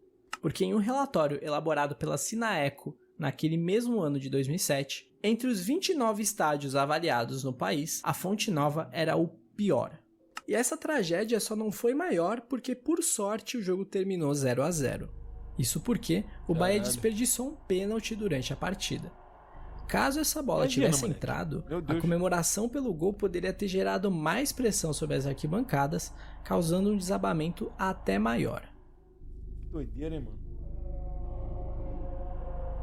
Porque em um relatório elaborado pela Sinaeco naquele mesmo ano de 2007, entre os 29 estádios avaliados no país, a Fonte Nova era o pior. E essa tragédia só não foi maior porque, por sorte, o jogo terminou 0-0. Isso porque o Bahia desperdiçou um pênalti durante a partida. Caso essa bola tivesse entrado, a comemoração pelo gol poderia ter gerado mais pressão sobre as arquibancadas, causando um desabamento até maior. Que doideira, hein, mano?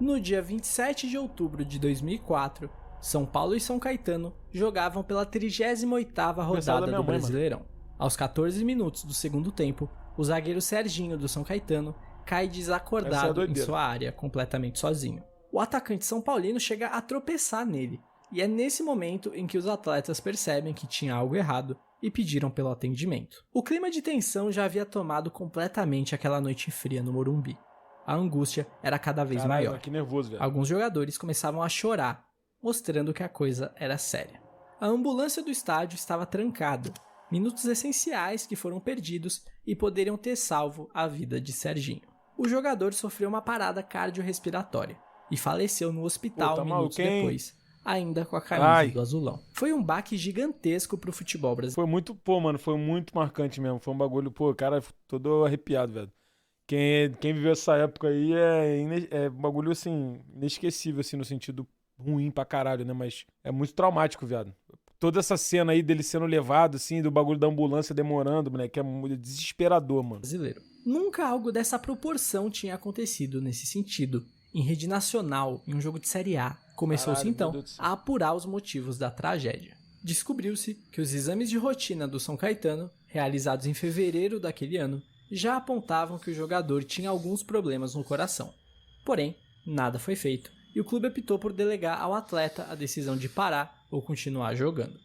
No dia 27 de outubro de 2004, São Paulo e São Caetano jogavam pela 38ª rodada do Brasileirão. Aos 14 minutos do segundo tempo, o zagueiro Serginho do São Caetano cai desacordado em sua área, completamente sozinho. O atacante são paulino chega a tropeçar nele, e é nesse momento em que os atletas percebem que tinha algo errado e pediram pelo atendimento. O clima de tensão já havia tomado completamente aquela noite fria no Morumbi. A angústia era cada vez maior. Que nervoso, velho. Alguns jogadores começavam a chorar, mostrando que a coisa era séria. A ambulância do estádio estava trancada, minutos essenciais que foram perdidos e poderiam ter salvo a vida de Serginho. O jogador sofreu uma parada cardiorrespiratória e faleceu no hospital minutos depois, ainda com a camisa do azulão. Foi um baque gigantesco pro futebol brasileiro. Foi muito marcante mesmo. Foi um bagulho, cara, todo arrepiado, velho. Quem viveu essa época aí é um bagulho, assim, inesquecível, assim, no sentido ruim pra caralho, né? Mas é muito traumático, viado. Toda essa cena aí dele sendo levado, assim, do bagulho da ambulância demorando, moleque, é desesperador, mano. Brasileiro. Nunca algo dessa proporção tinha acontecido nesse sentido. Em rede nacional, em um jogo de Série A, começou-se então a apurar os motivos da tragédia. Descobriu-se que os exames de rotina do São Caetano, realizados em fevereiro daquele ano, já apontavam que o jogador tinha alguns problemas no coração. Porém, nada foi feito, e o clube optou por delegar ao atleta a decisão de parar ou continuar jogando.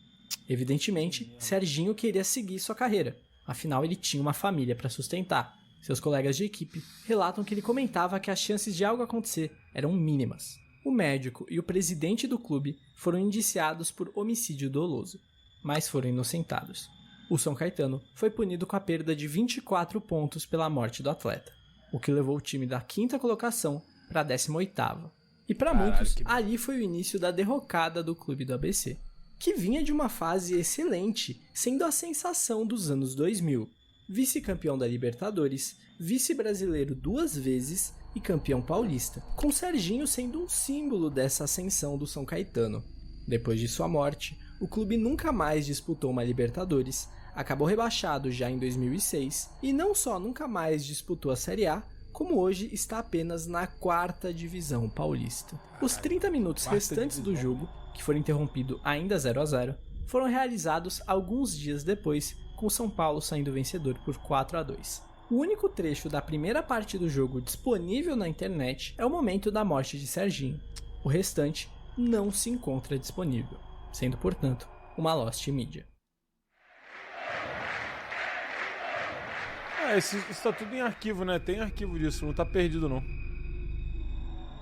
Evidentemente, Serginho queria seguir sua carreira, afinal ele tinha uma família para sustentar. Seus colegas de equipe relatam que ele comentava que as chances de algo acontecer eram mínimas. O médico e o presidente do clube foram indiciados por homicídio doloso, mas foram inocentados. O São Caetano foi punido com a perda de 24 pontos pela morte do atleta, o que levou o time da 5ª colocação para a 18ª. E para muitos, ali foi o início da derrocada do clube do ABC, que vinha de uma fase excelente, sendo a sensação dos anos 2000. Vice-campeão da Libertadores, vice-brasileiro 2 vezes e campeão paulista, com Serginho sendo um símbolo dessa ascensão do São Caetano. Depois de sua morte, o clube nunca mais disputou uma Libertadores, acabou rebaixado já em 2006 e não só nunca mais disputou a Série A, como hoje está apenas na 4ª divisão paulista. Os 30 minutos restantes do jogo, que foram interrompidos ainda 0-0, foram realizados alguns dias depois, com o São Paulo saindo vencedor por 4-2. O único trecho da primeira parte do jogo disponível na internet é o momento da morte de Serginho. O restante não se encontra disponível, sendo, portanto, uma lost media. Isso tá tudo em arquivo, né? Tem arquivo disso, não tá perdido não.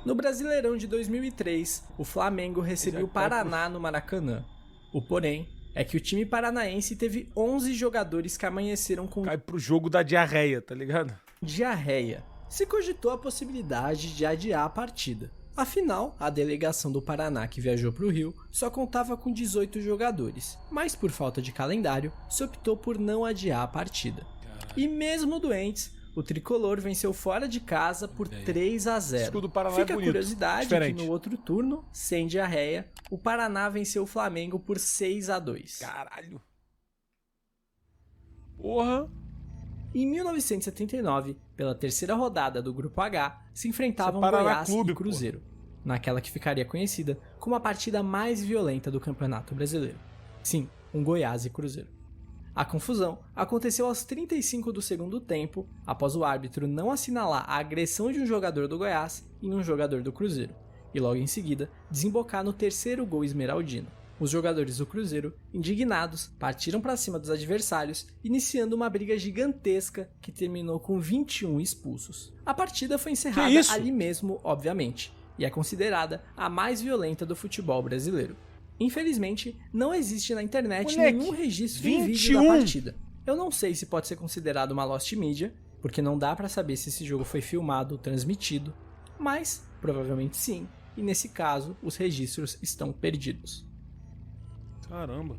No Brasileirão de 2003, o Flamengo recebeu o Paraná no Maracanã. O porém é que o time paranaense teve 11 jogadores que amanheceram com... Cai pro jogo da diarreia, tá ligado? Diarreia. Se cogitou a possibilidade de adiar a partida. Afinal, a delegação do Paraná que viajou para o Rio só contava com 18 jogadores, mas por falta de calendário, se optou por não adiar a partida. E mesmo doentes, o tricolor venceu fora de casa por 3-0. Fica a curiosidade que no outro turno, sem diarreia, o Paraná venceu o Flamengo por 6-2. Caralho. Porra. Em 1979, pela terceira rodada do Grupo H, se enfrentavam Goiás e Cruzeiro, naquela que ficaria conhecida como a partida mais violenta do Campeonato Brasileiro. Sim, um Goiás e Cruzeiro. A confusão aconteceu aos 35 do segundo tempo, após o árbitro não assinalar a agressão de um jogador do Goiás em um jogador do Cruzeiro, e logo em seguida desembocar no terceiro gol esmeraldino. Os jogadores do Cruzeiro, indignados, partiram para cima dos adversários, iniciando uma briga gigantesca que terminou com 21 expulsos. A partida foi encerrada ali mesmo, obviamente, e é considerada a mais violenta do futebol brasileiro. Infelizmente, não existe na internet nenhum registro em vídeo da partida. Eu não sei se pode ser considerado uma lost media, porque não dá pra saber se esse jogo foi filmado ou transmitido, mas provavelmente sim, e nesse caso os registros estão perdidos. Caramba.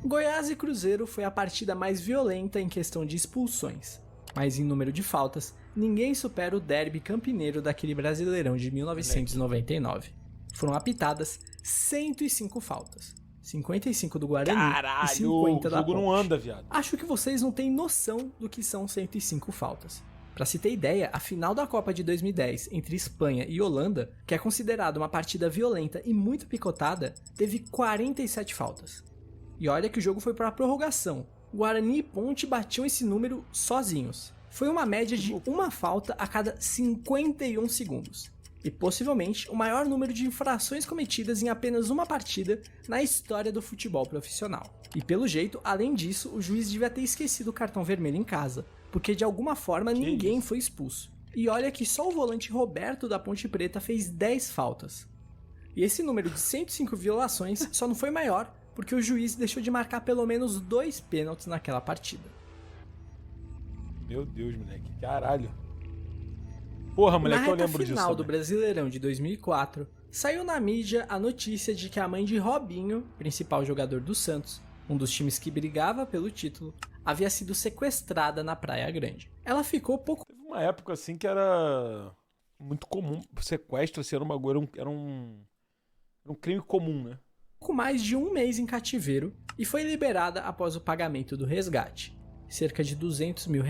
Goiás e Cruzeiro foi a partida mais violenta em questão de expulsões, mas em número de faltas, ninguém supera o derby campineiro daquele Brasileirão de 1999. Foram apitadas 105 faltas. 55 do Guarani e 50 da Ponte. O jogo não anda, viado. Acho que vocês não têm noção do que são 105 faltas. Pra se ter ideia, a final da Copa de 2010 entre Espanha e Holanda, que é considerada uma partida violenta e muito picotada, teve 47 faltas. E olha que o jogo foi pra prorrogação. Guarani e Ponte batiam esse número sozinhos. Foi uma média de uma falta a cada 51 segundos. E possivelmente o maior número de infrações cometidas em apenas uma partida na história do futebol profissional. E pelo jeito, além disso, o juiz devia ter esquecido o cartão vermelho em casa, porque de alguma forma ninguém foi expulso. E olha que só o volante Roberto da Ponte Preta fez 10 faltas. E esse número de 105 violações só não foi maior, porque o juiz deixou de marcar pelo menos 2 pênaltis naquela partida. Meu Deus, moleque, caralho. Porra, moleque, eu lembro disso. Na final do Brasileirão de 2004, saiu na mídia a notícia de que a mãe de Robinho, principal jogador do Santos, um dos times que brigava pelo título, havia sido sequestrada na Praia Grande. Ela ficou pouco... Teve uma época assim que era muito comum, sequestro assim, era um crime comum, né? Pouco mais de um mês em cativeiro e foi liberada após o pagamento do resgate, cerca de R$200 mil.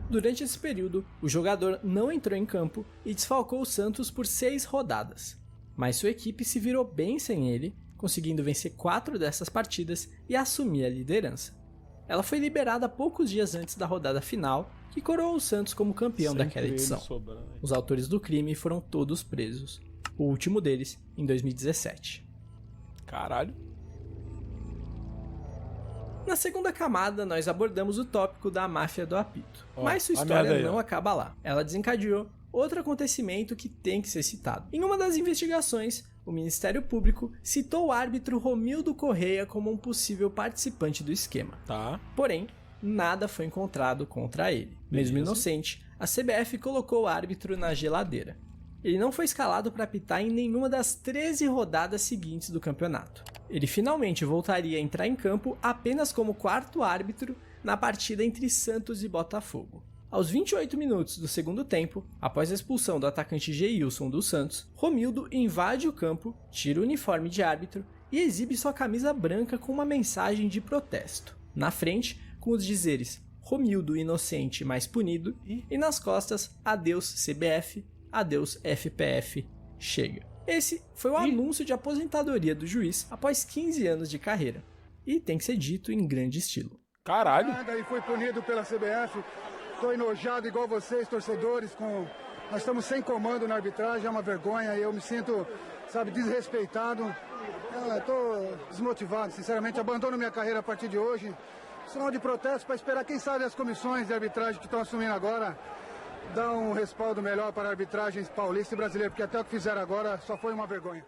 Durante esse período, o jogador não entrou em campo e desfalcou o Santos por 6 rodadas. Mas sua equipe se virou bem sem ele, conseguindo vencer 4 dessas partidas e assumir a liderança. Ela foi liberada poucos dias antes da rodada final, que coroou o Santos como campeão daquela edição. Os autores do crime foram todos presos, o último deles em 2017. Caralho. Na segunda camada, nós abordamos o tópico da máfia do apito. Mas sua história não acaba lá. Ela desencadeou outro acontecimento que tem que ser citado. Em uma das investigações, o Ministério Público citou o árbitro Romildo Correia como um possível participante do esquema. Porém, nada foi encontrado contra ele. Mesmo inocente, a CBF colocou o árbitro na geladeira. Ele não foi escalado para apitar em nenhuma das 13 rodadas seguintes do campeonato. Ele finalmente voltaria a entrar em campo apenas como quarto árbitro na partida entre Santos e Botafogo. Aos 28 minutos do segundo tempo, após a expulsão do atacante Geilson do Santos, Romildo invade o campo, tira o uniforme de árbitro e exibe sua camisa branca com uma mensagem de protesto. Na frente, com os dizeres Romildo inocente mais punido e nas costas adeus CBF, adeus FPF, chega. Esse foi o anúncio de aposentadoria do juiz após 15 anos de carreira. E tem que ser dito em grande estilo. Caralho! E foi punido pela CBF. Estou enojado igual vocês, torcedores, nós estamos sem comando na arbitragem, é uma vergonha, e eu me sinto, desrespeitado. Estou desmotivado, sinceramente, abandono minha carreira a partir de hoje. Sinal de protesto para esperar, quem sabe, as comissões de arbitragem que estão assumindo agora dar um respaldo melhor para a arbitragem paulista e brasileira, porque até o que fizeram agora só foi uma vergonha.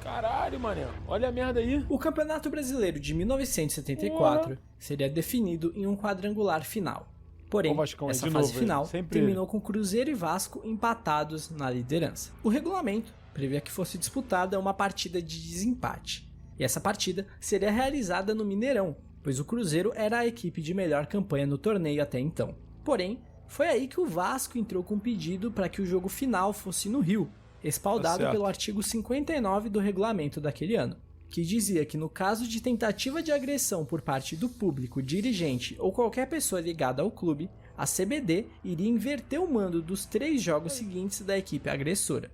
Caralho, mané. Olha a merda aí. O Campeonato Brasileiro de 1974 seria definido em um quadrangular final. Porém, essa fase final terminou com Cruzeiro e Vasco empatados na liderança. O regulamento previa que fosse disputada uma partida de desempate. E essa partida seria realizada no Mineirão, pois o Cruzeiro era a equipe de melhor campanha no torneio até então. Porém, foi aí que o Vasco entrou com um pedido para que o jogo final fosse no Rio, respaldado pelo artigo 59 do regulamento daquele ano, que dizia que no caso de tentativa de agressão por parte do público, dirigente ou qualquer pessoa ligada ao clube, a CBD iria inverter o mando dos 3 jogos seguintes da equipe agressora.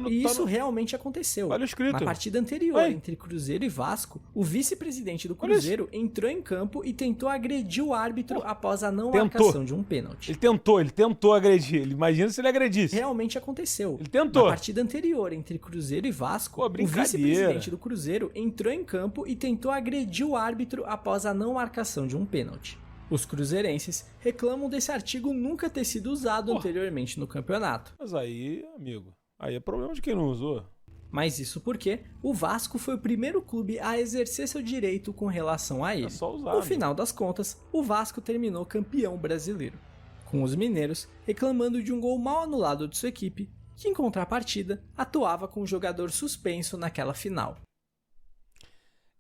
E isso realmente aconteceu. Na partida anterior, entre Cruzeiro e Vasco, o vice-presidente do Cruzeiro entrou em campo e tentou agredir o árbitro após a não marcação de um pênalti. Ele tentou agredir. Imagina se ele agredisse. Realmente aconteceu. Ele tentou. Na partida anterior, entre Cruzeiro e Vasco, o vice-presidente do Cruzeiro entrou em campo e tentou agredir o árbitro após a não marcação de um pênalti. Os cruzeirenses reclamam desse artigo nunca ter sido usado anteriormente no campeonato. Mas aí, amigo, aí é problema de quem não usou. Mas isso porque o Vasco foi o primeiro clube a exercer seu direito com relação a ele. No final das contas, o Vasco terminou campeão brasileiro, com os mineiros reclamando de um gol mal anulado de sua equipe, que em contrapartida atuava com um jogador suspenso naquela final.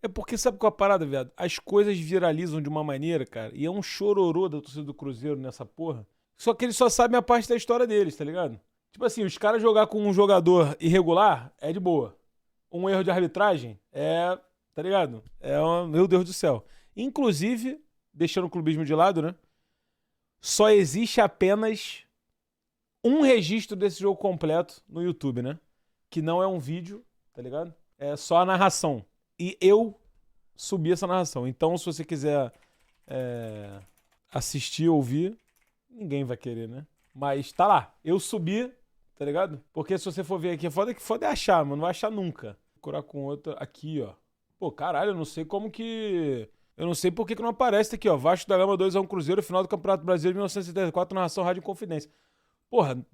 É porque sabe qual é a parada, viado? As coisas viralizam de uma maneira, cara, e é um chororô da torcida do Cruzeiro nessa porra. Só que eles só sabem a parte da história deles, tá ligado? Tipo assim, os caras jogar com um jogador irregular é de boa. Um erro de arbitragem é, tá ligado? Meu Deus do céu. Inclusive, deixando o clubismo de lado, né? Só existe apenas um registro desse jogo completo no YouTube, né? Que não é um vídeo, tá ligado? É só a narração. E eu subi essa narração. Então, se você quiser assistir, ouvir, ninguém vai querer, né? Mas tá lá. Eu subi, tá ligado? Porque se você for ver aqui, foda é achar, mano. Não vai achar nunca. Vou procurar com outra aqui, ó. Pô, caralho, eu não sei como que... Eu não sei por que não aparece aqui, ó. Vasco da Gama 2-1 Cruzeiro, final do Campeonato Brasileiro de 1974, narração Rádio Confidência. Porra,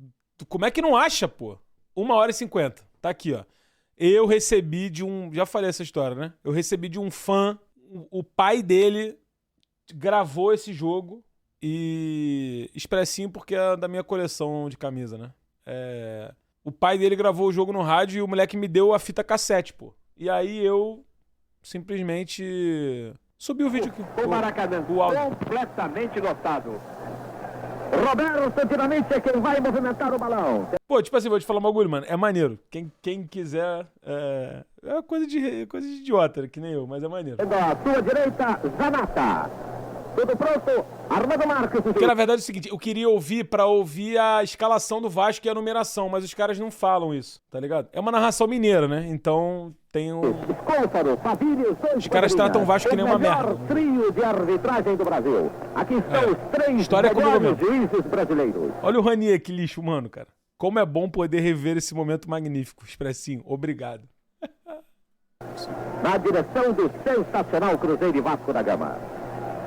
como é que não acha, pô? 1h50. Tá aqui, ó. Eu recebi de um... Já falei essa história, né? Eu recebi de um fã. O pai dele gravou esse jogo. E... Expressinho porque é da minha coleção de camisa, né? O pai dele gravou o jogo no rádio e o moleque me deu a fita cassete, pô. E aí eu simplesmente subi o vídeo aqui. O Maracanã completamente lotado. Roberto Santinamente é quem vai movimentar o balão. Pô, tipo assim, vou te falar um bagulho, mano. É maneiro. Quem quiser... É coisa de idiota, que nem eu, mas é maneiro. À sua direita, Zanata. Tudo pronto, Armando Marques. Porque na verdade é o seguinte, eu queria ouvir pra ouvir a escalação do Vasco e a numeração, mas os caras não falam isso, tá ligado? É uma narração mineira, né? Então tem um... Os caras tratam o Vasco que nem uma merda. O melhor trio de arbitragem do Brasil. Aqui estão os 3 melhores juízes brasileiros. Olha o Ranier, que lixo, mano, cara. Como é bom poder rever esse momento magnífico. Expressinho, obrigado. Na direção do sensacional Cruzeiro e Vasco da Gama.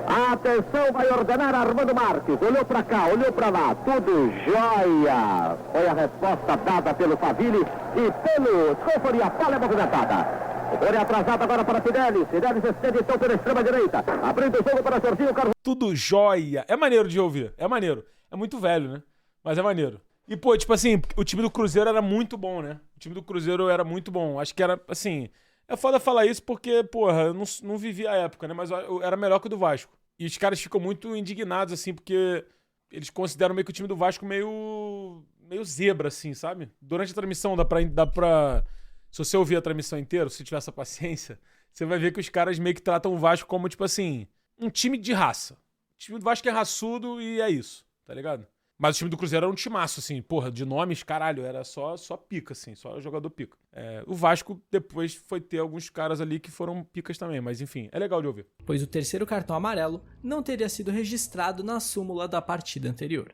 Atenção, vai ordenar Armando Marques. Olhou pra cá, olhou pra lá. Tudo jóia. Foi a resposta dada pelo Faville e pelo Scoffoli. A bola é movimentada. O gol é atrasado agora para Fidelis. Fidelis estende então pela extrema direita. Abrindo o jogo para Jorginho Carvalho. Tudo jóia. É maneiro de ouvir. É maneiro. É muito velho, né? Mas é maneiro. E, pô, tipo assim, o time do Cruzeiro era muito bom, né? O time do Cruzeiro era muito bom. Acho que era, assim... É foda falar isso porque, porra, eu não vivi a época, né? Mas era melhor que o do Vasco. E os caras ficam muito indignados, assim, porque eles consideram meio que o time do Vasco meio zebra, assim, sabe? Durante a transmissão dá pra... Se você ouvir a transmissão inteira, se tiver essa paciência, você vai ver que os caras meio que tratam o Vasco como, tipo assim, um time de raça. O time do Vasco é raçudo e é isso, tá ligado? Mas o time do Cruzeiro era um timaço, assim, porra, de nomes, caralho, era só pica, assim, só jogador pica. O Vasco depois foi ter alguns caras ali que foram picas também, mas enfim, é legal de ouvir. Pois o terceiro cartão amarelo não teria sido registrado na súmula da partida anterior.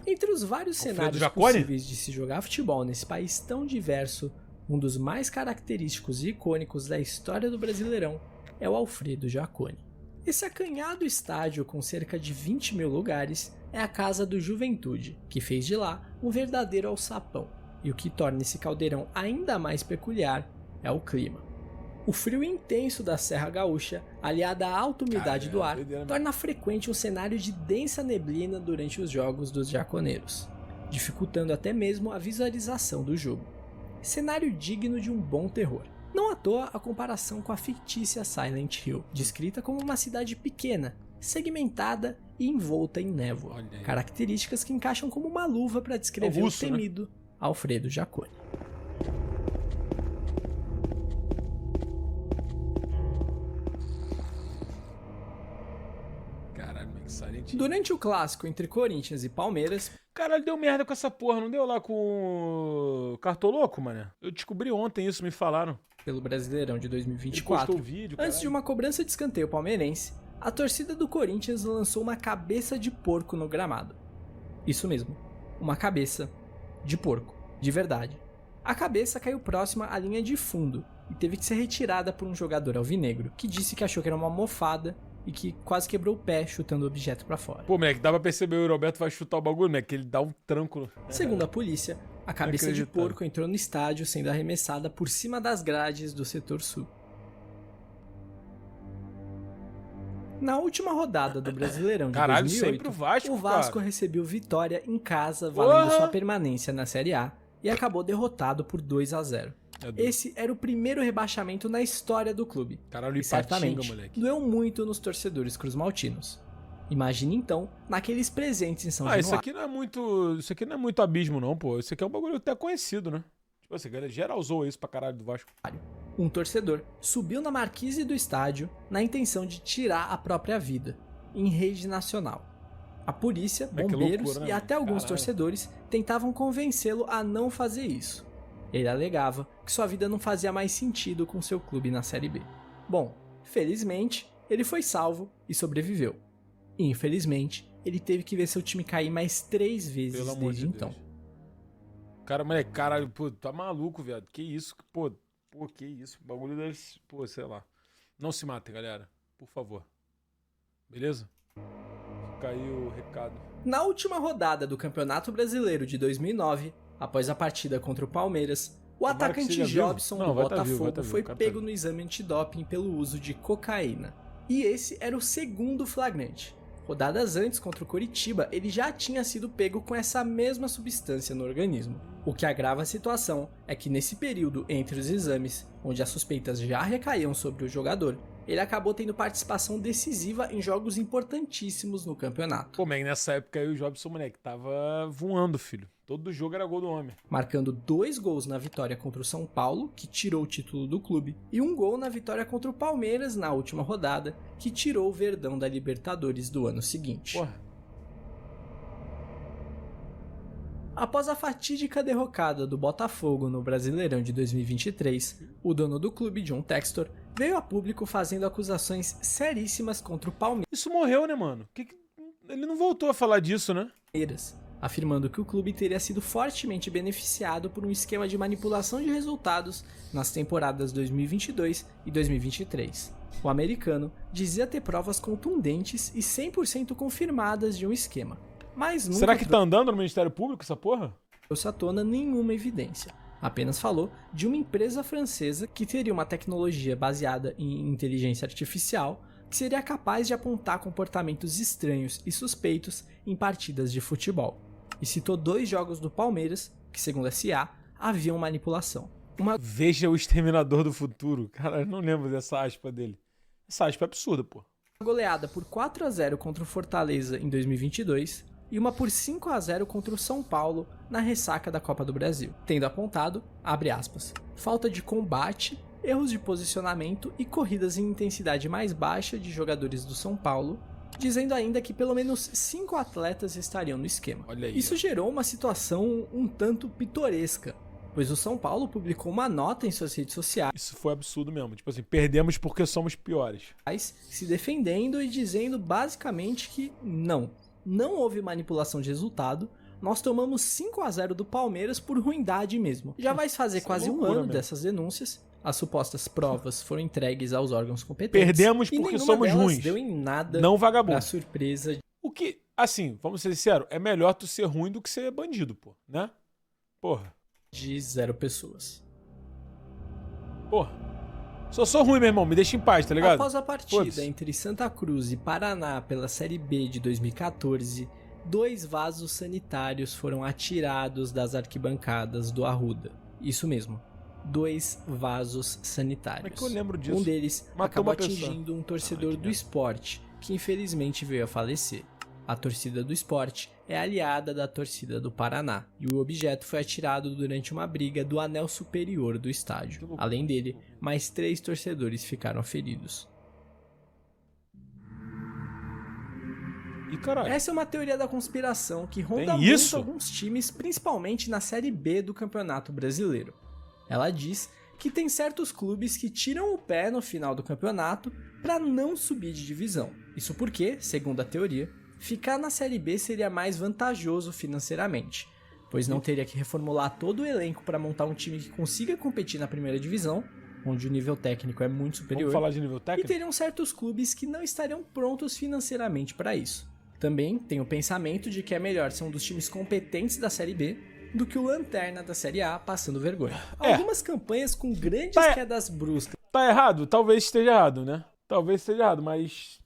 Entre os vários cenários possíveis de se jogar futebol nesse país tão diverso, um dos mais característicos e icônicos da história do Brasileirão é o Alfredo Jaconi. Esse acanhado estádio com cerca de 20 mil lugares é a casa do Juventude, que fez de lá um verdadeiro alçapão, e o que torna esse caldeirão ainda mais peculiar é o clima. O frio intenso da Serra Gaúcha, aliado à alta umidade do ar, torna frequente um cenário de densa neblina durante os jogos dos jaconeiros, dificultando até mesmo a visualização do jogo. Cenário digno de um bom terror. Não à toa a comparação com a fictícia Silent Hill, descrita como uma cidade pequena, segmentada e envolta em névoa, características que encaixam como uma luva para descrever o temido Alfredo Jaconi. Durante o clássico entre Corinthians e Palmeiras... Caralho, deu merda com essa porra, não deu lá com o Cartoloco, mano? Eu descobri ontem isso, me falaram. Pelo Brasileirão de 2024, antes de uma cobrança de escanteio palmeirense, a torcida do Corinthians lançou uma cabeça de porco no gramado. Isso mesmo, uma cabeça de porco, de verdade. A cabeça caiu próxima à linha de fundo e teve que ser retirada por um jogador alvinegro, que disse que achou que era uma mofada e que quase quebrou o pé chutando o objeto pra fora. Pô, moleque, dá pra perceber o Roberto vai chutar o bagulho, moleque, que ele dá um tranco. Segundo a polícia, a cabeça de porco entrou no estádio sendo arremessada por cima das grades do setor sul. Na última rodada do Brasileirão de 2008, o Vasco recebeu vitória em casa, valendo sua permanência na Série A, e acabou derrotado por 2-0. Esse era o primeiro rebaixamento na história do clube. Caralho, e certamente doeu muito nos torcedores cruzmaltinos. Imagine então naqueles presentes em São Januário. Isso aqui não é muito abismo não, pô. Isso aqui é um bagulho até conhecido, né? Tipo assim, a galera geral usou isso pra caralho do Vasco. Um torcedor subiu na marquise do estádio na intenção de tirar a própria vida, em rede nacional. A polícia, bombeiros e até alguns torcedores tentavam convencê-lo a não fazer isso. Ele alegava que sua vida não fazia mais sentido com seu clube na Série B. Bom, felizmente, ele foi salvo e sobreviveu. E, infelizmente, ele teve que ver seu time cair mais 3 vezes desde então. Cara, moleque, caralho, pô, tá maluco, viado. Que isso, pô, que isso. O bagulho deve, pô, sei lá. Não se mate, galera, por favor. Beleza? Fica aí o recado. Na última rodada do Campeonato Brasileiro de 2009, após a partida contra o Palmeiras, o atacante Jobson do Botafogo foi pego no exame antidoping pelo uso de cocaína. E esse era o segundo flagrante. Rodadas antes, contra o Coritiba, ele já tinha sido pego com essa mesma substância no organismo. O que agrava a situação é que nesse período entre os exames, onde as suspeitas já recaíam sobre o jogador, ele acabou tendo participação decisiva em jogos importantíssimos no campeonato. Pô, man, nessa época aí o Jobson, moleque, tava voando, filho. Todo jogo era gol do homem. Marcando 2 gols na vitória contra o São Paulo, que tirou o título do clube, e 1 gol na vitória contra o Palmeiras na última rodada, que tirou o Verdão da Libertadores do ano seguinte. Porra. Após a fatídica derrocada do Botafogo no Brasileirão de 2023, o dono do clube, John Textor, veio a público fazendo acusações seríssimas contra o Palmeiras. Isso morreu, né, mano? Ele não voltou a falar disso, né? Afirmando que o clube teria sido fortemente beneficiado por um esquema de manipulação de resultados nas temporadas 2022 e 2023. O americano dizia ter provas contundentes e 100% confirmadas de um esquema. Mas nunca Será que tá andando no Ministério Público essa porra? Trouxe à tona nenhuma evidência. Apenas falou de uma empresa francesa que teria uma tecnologia baseada em inteligência artificial que seria capaz de apontar comportamentos estranhos e suspeitos em partidas de futebol. E citou 2 jogos do Palmeiras, que segundo a SA, haviam manipulação. Veja o Exterminador do Futuro. Cara, eu não lembro dessa aspa dele. Essa aspa é absurda, pô. Uma goleada por 4-0 contra o Fortaleza em 2022 e uma por 5-0 contra o São Paulo na ressaca da Copa do Brasil, tendo apontado, abre aspas, falta de combate, erros de posicionamento e corridas em intensidade mais baixa de jogadores do São Paulo, dizendo ainda que pelo menos 5 atletas estariam no esquema. Olha aí, isso gerou uma situação um tanto pitoresca, pois o São Paulo publicou uma nota em suas redes sociais. Isso foi absurdo mesmo. Tipo assim, perdemos porque somos piores. Se defendendo e dizendo basicamente que não houve manipulação de resultado, nós tomamos 5-0 do Palmeiras por ruindade mesmo. Já vai fazer quase um ano dessas denúncias, as supostas provas foram entregues aos órgãos competentes. Perdemos porque somos ruins. Deu em nada não vagabundo. Pra surpresa. O que, assim, vamos ser sinceros, é melhor tu ser ruim do que ser bandido, pô, né? Porra. De 0 pessoas. Porra. Só sou ruim, meu irmão. Me deixa em paz, tá ligado? Após a partida entre Santa Cruz e Paraná pela Série B de 2014, 2 vasos sanitários foram atirados das arquibancadas do Arruda. Isso mesmo. 2 vasos sanitários. É que eu lembro disso. Um deles acabou atingindo um torcedor do Sport, que infelizmente veio a falecer. A torcida do Sport é aliada da torcida do Paraná, e o objeto foi atirado durante uma briga do anel superior do estádio. Além dele, mais 3 torcedores ficaram feridos. E caralho. Essa é uma teoria da conspiração que ronda muito alguns times, principalmente na Série B do Campeonato Brasileiro. Ela diz que tem certos clubes que tiram o pé no final do campeonato para não subir de divisão. Isso porque, segundo a teoria, ficar na Série B seria mais vantajoso financeiramente, pois não teria que reformular todo o elenco para montar um time que consiga competir na primeira divisão, onde o nível técnico é muito superior. Vamos falar de nível técnico? E teriam certos clubes que não estariam prontos financeiramente para isso. Também tem o pensamento de que é melhor ser um dos times competentes da Série B do que o lanterna da Série A passando vergonha. Algumas campanhas com grandes quedas bruscas. Tá errado? Talvez esteja errado, né? Talvez esteja errado, mas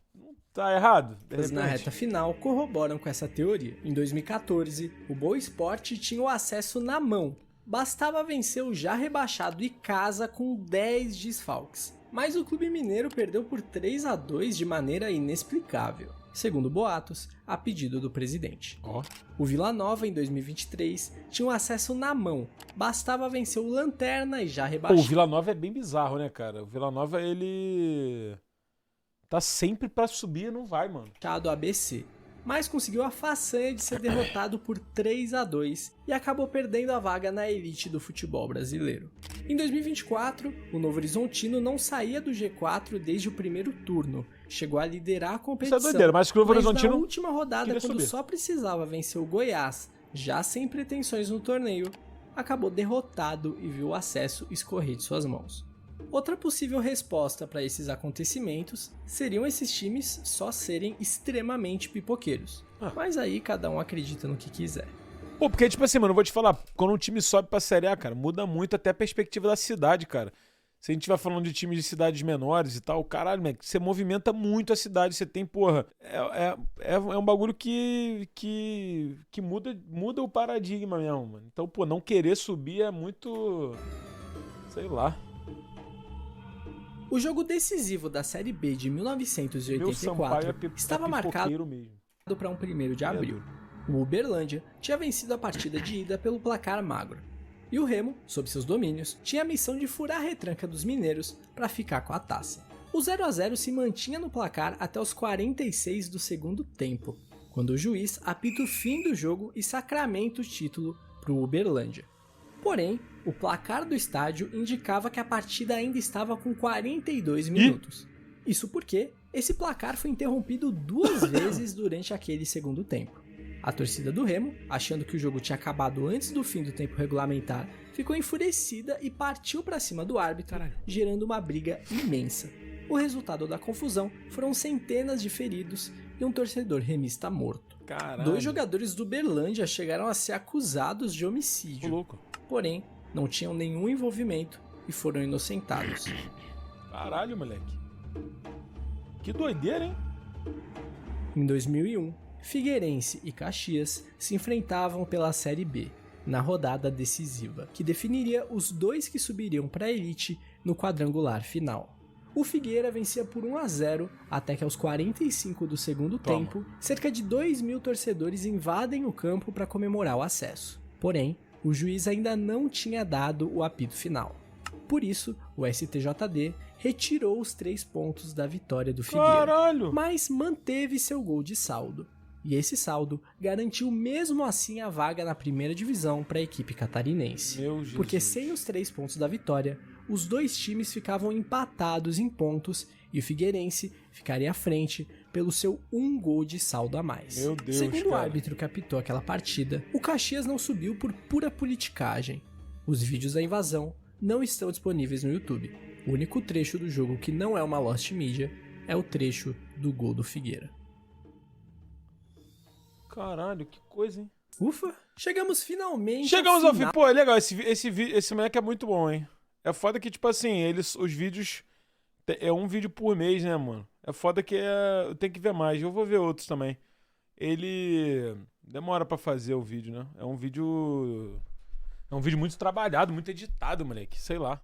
tá errado. Na reta final, corroboram com essa teoria. Em 2014, o Boa Esporte tinha o acesso na mão. Bastava vencer o já rebaixado Icasa com 10 desfalques. Mas o clube mineiro perdeu por 3-2 de maneira inexplicável, segundo boatos, a pedido do presidente. O Vila Nova, em 2023, tinha o acesso na mão. Bastava vencer o Lanterna e já rebaixado. O Vila Nova é bem bizarro, né, cara? O Vila Nova, ele tá sempre pra subir e não vai, mano. ABC, mas conseguiu a façanha de ser derrotado por 3-2 e acabou perdendo a vaga na elite do futebol brasileiro. Em 2024, o Novo Horizontino não saía do G4 desde o primeiro turno, chegou a liderar a competição. Isso é doideira, mas que o Novo Horizontino na última rodada, quando só precisava vencer o Goiás, já sem pretensões no torneio, acabou derrotado e viu o acesso escorrer de suas mãos. Outra possível resposta para esses acontecimentos seriam esses times só serem extremamente pipoqueiros. Mas aí cada um acredita no que quiser. Pô, porque tipo assim, mano, eu vou te falar, quando um time sobe pra Série A, cara, muda muito até a perspectiva da cidade, cara. Se a gente vai falando de times de cidades menores e tal, caralho, moleque, você movimenta muito a cidade, você tem, porra, é um bagulho que muda o paradigma mesmo, mano. Então, pô, não querer subir é muito, sei lá. O jogo decisivo da Série B de 1984 estava marcado para 1º de abril. O Uberlândia tinha vencido a partida de ida pelo placar magro. E o Remo, sob seus domínios, tinha a missão de furar a retranca dos mineiros para ficar com a taça. O 0-0 se mantinha no placar até os 46 do segundo tempo, quando o juiz apita o fim do jogo e sacramenta o título para o Uberlândia. Porém, o placar do estádio indicava que a partida ainda estava com 42 minutos. Isso porque esse placar foi interrompido 2 vezes durante aquele segundo tempo. A torcida do Remo, achando que o jogo tinha acabado antes do fim do tempo regulamentar, ficou enfurecida e partiu para cima do árbitro, gerando uma briga imensa. O resultado da confusão foram centenas de feridos e um torcedor remista morto. Caralho. 2 jogadores do Uberlândia chegaram a ser acusados de homicídio. Porém, não tinham nenhum envolvimento e foram inocentados. Caralho, moleque. Que doideira, hein? Em 2001, Figueirense e Caxias se enfrentavam pela Série B, na rodada decisiva, que definiria os dois que subiriam para a elite no quadrangular final. O Figueira vencia por 1-0 até que aos 45 do segundo tempo, cerca de 2.000 torcedores invadem o campo para comemorar o acesso. Porém, o juiz ainda não tinha dado o apito final. Por isso, o STJD retirou os 3 pontos da vitória do Figueira, Caralho! mas manteve seu gol de saldo. E esse saldo garantiu mesmo assim a vaga na primeira divisão para a equipe catarinense. Porque sem os 3 pontos da vitória, os dois times ficavam empatados em pontos e o Figueirense ficaria à frente pelo seu 1 gol de saldo a mais. Meu Deus, Segundo o cara. árbitro que apitou aquela partida, o Caxias não subiu por pura politicagem. Os vídeos da invasão não estão disponíveis no YouTube. O único trecho do jogo que não é uma Lost Media é o trecho do gol do Figueira. Caralho, que coisa, hein? Ufa, chegamos finalmente Chegamos ao fim. final. Pô, é legal. Esse moleque é muito bom, hein? É foda que, tipo assim, os vídeos... É um vídeo por mês, né, mano? É foda que tem que ver mais. Eu vou ver outros também. Ele... Demora pra fazer o vídeo, né? É um vídeo muito trabalhado, muito editado, moleque. Sei lá.